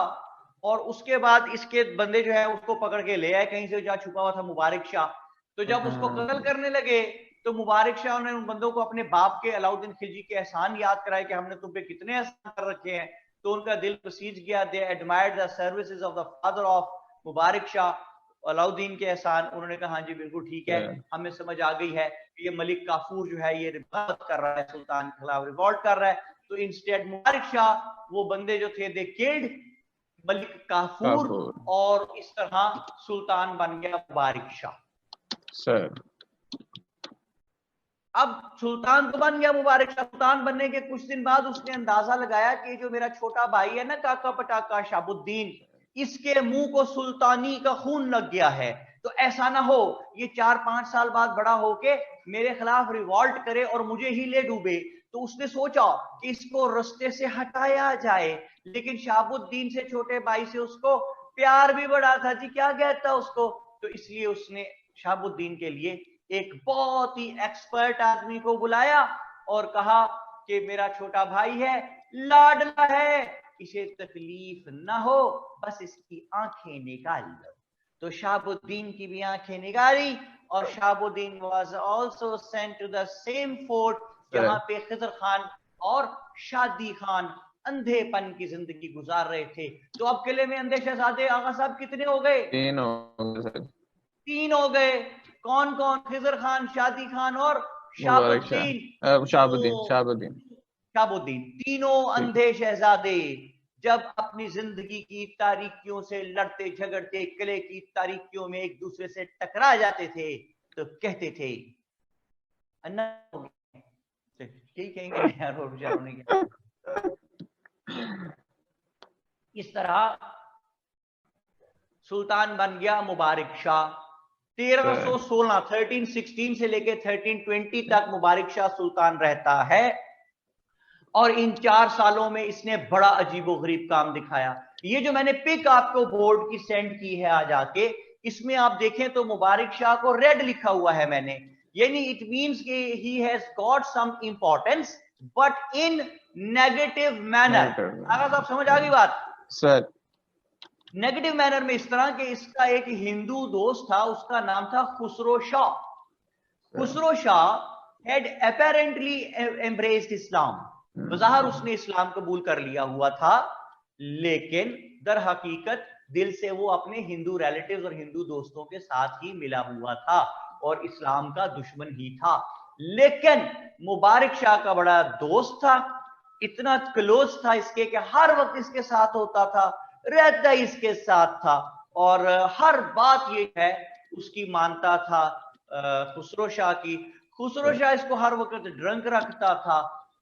और उसके बाद इसके बंदे जो है उसको पकड़ के ले आए कहीं से जहां छुपा हुआ था मुबारक शाह। तो जब उसको कत्ल करने लगे तो मुबारक शाह ने उन बंदों को अपने बाप के अलाउद्दीन खिलजी के एहसान याद कराए कि हमने तुम पे कितने एहसान कर रखे हैं। तो उनका दिल पसीज गया। They admired the services of the father of Mubarak Shah, Alauddin के एहसान। उन्होंने कहा हाँ जी बिल्कुल ठीक है, हमें समझ आ गई है कि ये मलिक काफूर जो है ये रिवॉल्ट कर रहा है, सुल्तान के खिलाफ रिवॉल्ट कर रहा है। तो इंस्टेड मुबारक शाह, वो बंदे जो थे, दे किल्ड मलिक काफूर और इस तरह सुल्तान बन गया मुबारक शाह। सर अब सुल्तान तो बन गया मुबारक शाह। सुल्तान बनने के कुछ दिन बाद उसने अंदाजा लगाया कि जो मेरा छोटा भाई है ना काका पटाका शहाबुद्दीन, इसके मुंह को सुल्तानी का खून लग गया है, तो ऐसा ना हो ये 4-5 साल बाद बड़ा होके मेरे खिलाफ रिवॉल्ट करे और मुझे ही ले डूबे। तो उसने सोचा कि इसको रास्ते से हटाया जाए, लेकिन शहाबुद्दीन से, छोटे भाई से उसको प्यार भी बड़ा था जी, क्या कहता उसको। तो इसलिए उसने शहाबुद्दीन के लिए एक बहुत ही एक्सपर्ट आदमी को बुलाया और कहा कि मेरा छोटा भाई है, लाडला है, इसे तकलीफ ना हो, बस इसकी आंखें निकाल दो। तो शहाबुद्दीन की भी आंखें निकाली और Shahabuddin was also sent to the same fort जहां पे खिजर खान और शादी खान अंधेपन की जिंदगी गुजार रहे थे। तो अब किले में अंधे शहजादे आगा साहब कितने हो गए? 3 हो गए सर। 3 हो गए। कौन कौन? खिजर खान, शादी खान और शहाबुद्दीन। शहाबुद्दीन, तीनों अंधे शहजादे जब अपनी जिंदगी की तारीकियों से लड़ते झगड़ते किले की तारीकियों में एक दूसरे से टकरा जाते थे तो कहते थे अन्ना हो गया। ठीक है, इस तरह सुल्तान बन गया मुबारक शाह। 1316 1316 से लेके 1320 तक मुबारक शाह सुल्तान रहता है और इन 4 सालों में इसने बड़ा अजीबोगरीब काम दिखाया। ये जो मैंने पिक आपको बोर्ड की सेंड की है आज आके, इसमें आप देखें तो मुबारक शाह को रेड लिखा हुआ है मैंने, यानी इट मींस कि he has got some importance but in negative manner. अगर आप समझ आ गई बात सर? नेगेटिव मैनर में इस तरह कि इसका एक हिंदू दोस्त था, उसका नाम था Khusro Shah. Khusro Shah had apparently embraced इस्लाम, बज़ाहिर उसने इस्लाम कबूल कर लिया हुआ था, लेकिन दर हकीकत दिल से वो अपने हिंदू रिलेटिव्स और हिंदू दोस्तों के साथ ही मिला हुआ था और इस्लाम का दुश्मन ही था। लेकिन मुबारक शाह का बड़ा दोस्त था, इतना क्लोज था इसके कि हर वक्त इसके साथ होता था, रहता इसके साथ था और हर बात ये है उसकी मानता था खुसरो शाह की। खुसरो शाह इसको हर वक्त ड्रंक रखता था।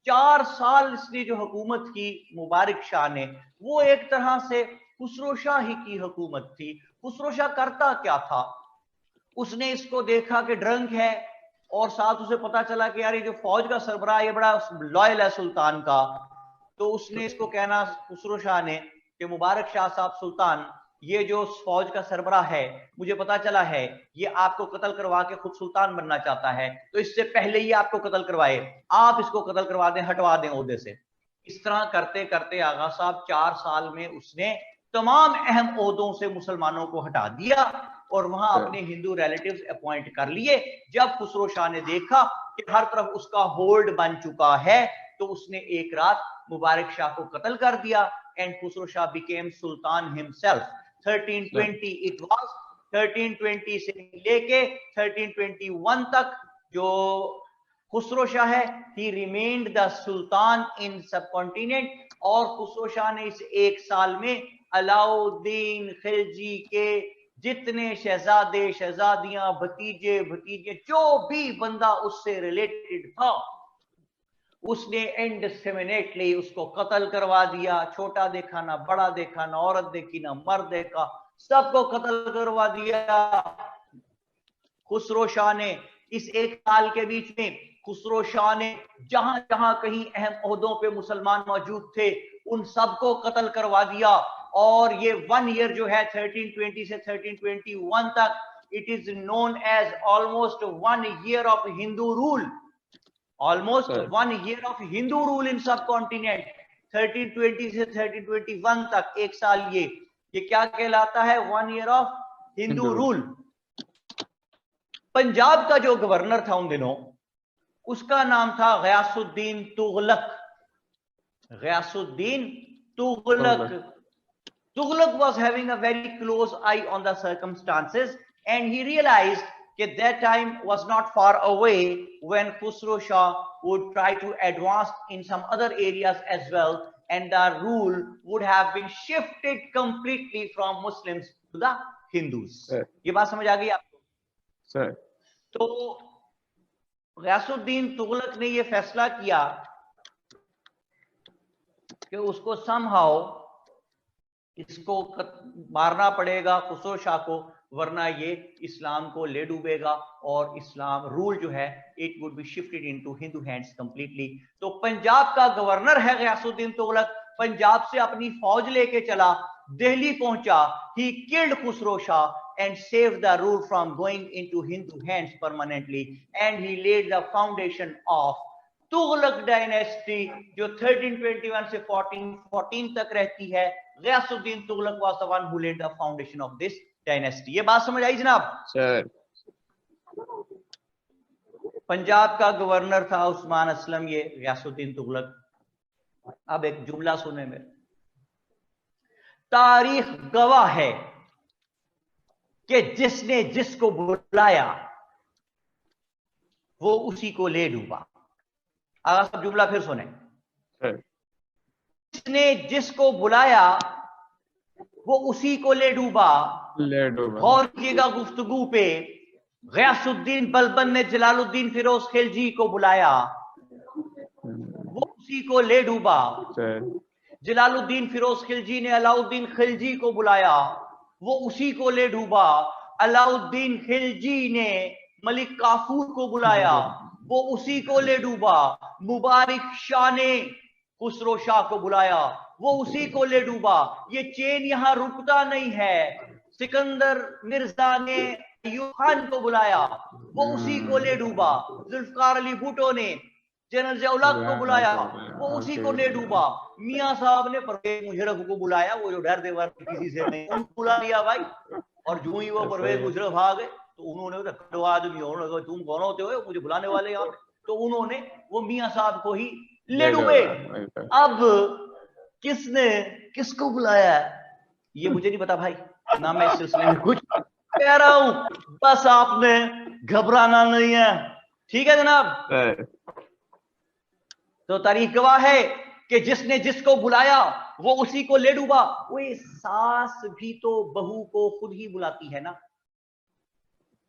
4 साल इसने जो हुकूमत की मुबारक शाह ने, वो एक तरह से खुसरो शाह ही की हुकूमत थी। खुसरो शाह करता क्या था, उसने इसको देखा कि ड्रंक है और साथ उसे पता चला कि यार ये जो फौज का सरबराह ये बड़ा लॉयल है सुल्तान का, तो उसने इसको कहना खुसरो शाह ने कि मुबारक शाह साहब सुल्तान, ये जो फौज का सरबराह है मुझे पता चला है ये आपको कत्ल करवा के खुद सुल्तान बनना चाहता है, तो इससे पहले ही आपको कत्ल करवाए, आप इसको कत्ल करवा दें, हटवा दें ओहदे से। इस तरह करते करते आगा साहब 4 साल में उसने तमाम अहम ओहदों से मुसलमानों को हटा दिया और वहां अपने हिंदू रिलेटिव्स अपॉइंट कर लिए। जब खुसरो शाह ने देखा कि हर तरफ उसका होल्ड बन चुका है तो उसने एक रात मुबारक शाह को कत्ल कर दिया and Khusro Shah became Sultan himself. 1320 it was. 1320 से लेके 1321 तक जो खुसरो शाह है ही रिमेन्ड द सुल्तान इन सब कॉन्टिनेंट। और खुसरो शाह ने इस एक साल में अलाउद्दीन खिलजी के जितने शहजादे शहजादियां भतीजे भतीजे जो भी बंदा उससे रिलेटेड था उसने इंडिस्क्रिमिनेटली उसको कत्ल करवा दिया। छोटा देखा ना बड़ा देखा, ना औरत देखी ना मर्द देखा, सबको कत्ल करवा दिया खुसरो शाह ने। इस एक साल के बीच में खुसरो शाह ने जहां जहां कहीं अहम ओहदों पे मुसलमान मौजूद थे उन सबको कत्ल करवा दिया। और ये 1 ईयर जो है 1320 से 1321 तक it is known as almost 1 year of Hindu rule. Almost 1 year of Hindu rule in subcontinent. 1320 से 1321 तक एक साल ये क्या कहलाता है? 1 year of Hindu rule. Punjab का जो गवर्नर था उन दिनों उसका नाम था Ghiyasuddin Tughlaq. Ghiyasuddin Tughlaq. Tughlaq was having a very close eye on the circumstances and he realized that that time was not far away when Khusro Shah would try to advance in some other areas as well and the rule would have been shifted completely from Muslims to the Hindus. ये बात समझ आ गई आपको? Sir तो गयासुद्दीन तुगलक ने ये फैसला किया कि उसको somehow इसको मारना पड़ेगा खुसरो शाह को, वरना ये इस्लाम को ले डूबेगा और इस्लाम रूल जो है it would be shifted into Hindu hands completely. तो पंजाब का गवर्नर है गयासुद्दीन तुगलक, पंजाब से अपनी फौज लेके चला, दिल्ली पहुंचा, he killed Khusro Shah and save the rule from going into Hindu hands permanently and he lead the foundation of Tughlaq dynasty जो 1321 से 1414 तक रहती है। Ghiyasuddin Tughlaq was the one who laid the foundation of this dynasty. ये बात समझ आई जनाब? सर पंजाब का गवर्नर था उस्मान असलम, ये गयासुद्दीन तुगलक। अब एक जुमला सुने में, तारीख गवाह है कि जिसने जिसको बुलाया वो उसी को ले डूबा। आगा सब जुमला फिर सुने, जिसने जिसको बुलाया वो उसी को ले डूबा। गौर कीजिएगा गुफ्तगू पे, गयासुद्दीन बलबन ने जलालुद्दीन फिरोज खिलजी को बुलाया, वो उसी को ले डूबा। जलालुद्दीन फिरोज खिलजी ने अलाउद्दीन खिलजी को बुलाया, वो उसी को ले डूबा। अलाउद्दीन खिलजी ने मलिक काफूर को बुलाया, वो उसी को ले डूबा। मुबारक शाह ने खुसरो शाह को बुलाया, वो उसी को ले डूबा। ये चेन यहां रुकता नहीं है। सिकंदर मिर्जा ने अय्यूब खान को बुलाया, वो उसी को ले डूबा। जुल्फकार अली भुट्टो ने जनरल ज़िया-उल-हक को बुलाया, वो उसी को ले डूबा। मियां साहब ने परवेज मुशर्रफ को बुलाया, वो जो डर देवर किसी से नहीं, उनको बुला लिया भाई। और जो ही वो परवेज मुशर्रफ आ गए तो उन्होंने आदमी हो, तुम कौन होते हो मुझे बुलाने वाले यहाँ पे, तो उन्होंने वो मियां साहब को ही ले डूबे। अब किसने किसको बुलाया ये मुझे नहीं पता भाई, ना मैं इस सिलसिले में कुछ कह रहा हूं, बस आपने घबराना नहीं है, ठीक है जनाब? तो तारीख गवाह है कि जिसने जिसको बुलाया वो उसी को ले डूबा। वो सास भी तो बहू को खुद ही बुलाती है ना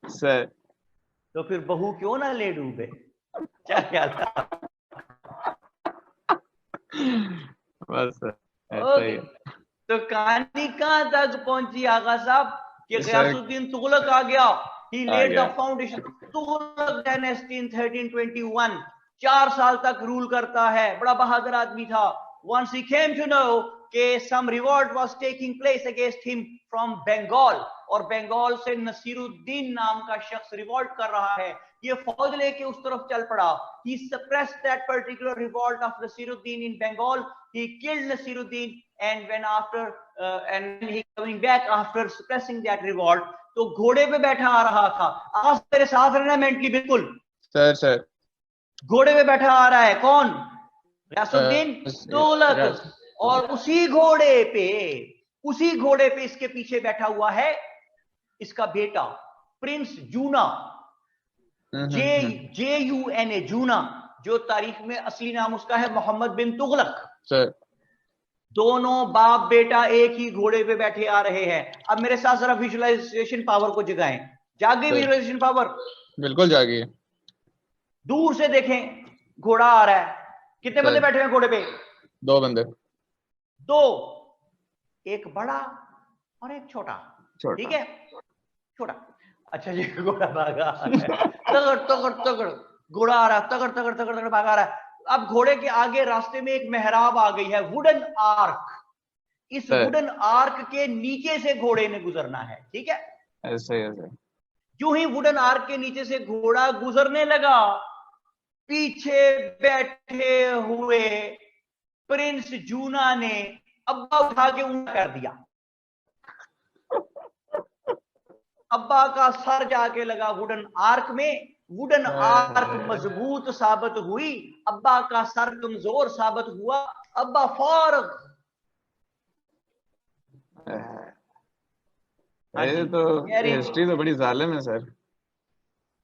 सर, तो फिर बहू क्यों ना ले डूबे? क्या ख्याल था? बस ऐसा ही है। तो कहानी कहां तक पहुंची आगा साहब कि गयासुद्दीन तुगलक आ गया। He lead the foundation Tughlaq dynasty in 1321। 4 साल तक रूल करता है, बड़ा बहादुर आदमी था। Once he came to know कि some revolt was taking place against him from Bengal और बंगाल से नसीरुद्दीन नाम का शख्स रिवोल्ट कर रहा है। ये फौज लेके उस तरफ चल पड़ा. He suppressed that particular revolt of Nasiruddin in Bengal. He killed Nasiruddin, and when and he coming back after suppressing that revolt, तो घोड़े पे बैठा आ रहा था. आज मेरे साथ रहना मेंटली बिल्कुल. सर घोड़े पे बैठा आ रहा है कौन? गयासुद्दीन तुगलक. और उसी घोड़े पे इसके पीछे बैठा हुआ है इसका बेटा प्रिंस जूना, JUNA, जूना, जो तारीख में असली नाम उसका है मोहम्मद बिन तुगलक. सर दोनों बाप बेटा एक ही घोड़े पे बैठे आ रहे हैं. अब मेरे साथ जरा विजुअलाइजेशन पावर को जगाएं. जाग गई विजुअलाइजेशन पावर? बिल्कुल जागी. दूर से देखें, घोड़ा आ रहा है. कितने बंदे बैठे हैं घोड़े पे? 2 बंदे. 2, एक बड़ा और एक छोटा. ठीक है, छोटा. अच्छा जी, घोड़ा भागा तगड़ घोड़ा आ रहा है, तगड़ भागा रहा है. अब घोड़े के आगे रास्ते में एक मेहराब आ गई है, वुडन आर्क. इस वुडन आर्क के नीचे से घोड़े ने गुजरना है. ठीक है, ऐसे. यूं ही वुडन आर्क के नीचे से घोड़ा गुजरने लगा, पीछे बैठे हुए प्रिंस जूना ने अब्बा उठा के ऊंचा कर दिया. अब्बा का सर जाके लगा वुडन आर्क में. वुडन आर्क मजबूत साबित हुई, अब्बा का सर कमजोर साबित हुआ. अब्बा फारग. ये तो हिस्ट्री तो बड़ी जालिम है सर.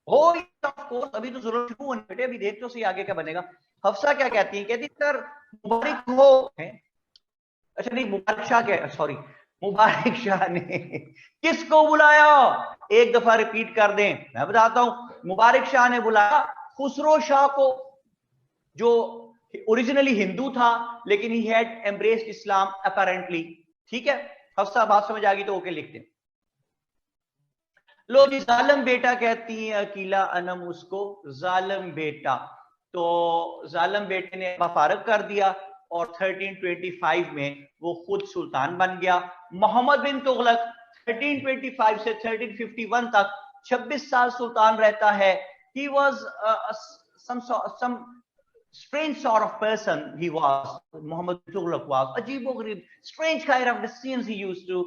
हो ऑफ कोर्स, अभी तो जरूर शुरू होने बेटे, अभी देख तो सही आगे क्या बनेगा. हफ्सा क्या कहती है? कहती सर मुबारक हो. अच्छा नहीं, मुबारक शाह के, सॉरी, मुबारक शाह ने किसको बुलाया? एक दफा रिपीट कर दें, मैं बताता हूं. मुबारक शाह ने बुलाया खुसरो शाह को, जो ओरिजिनली हिंदू था लेकिन he had embraced Islam apparently. ठीक है, हफ्सा बात समझ आ गई तो ओके लिखते हैं. लो जी, जालिम बेटा कहती है अकीला अनम उसको, जालिम बेटा. तो जालिम बेटे ने फारग कर दिया और 1325 में वो खुद सुल्तान बन गया. मोहम्मद बिन तुगलक 1325 से 1351 तक 26 साल सुल्तान रहता है. He was some strange sort of person. He was, Muhammad Tughlaq was, अजीबोगरीब, strange kind of decisions he used to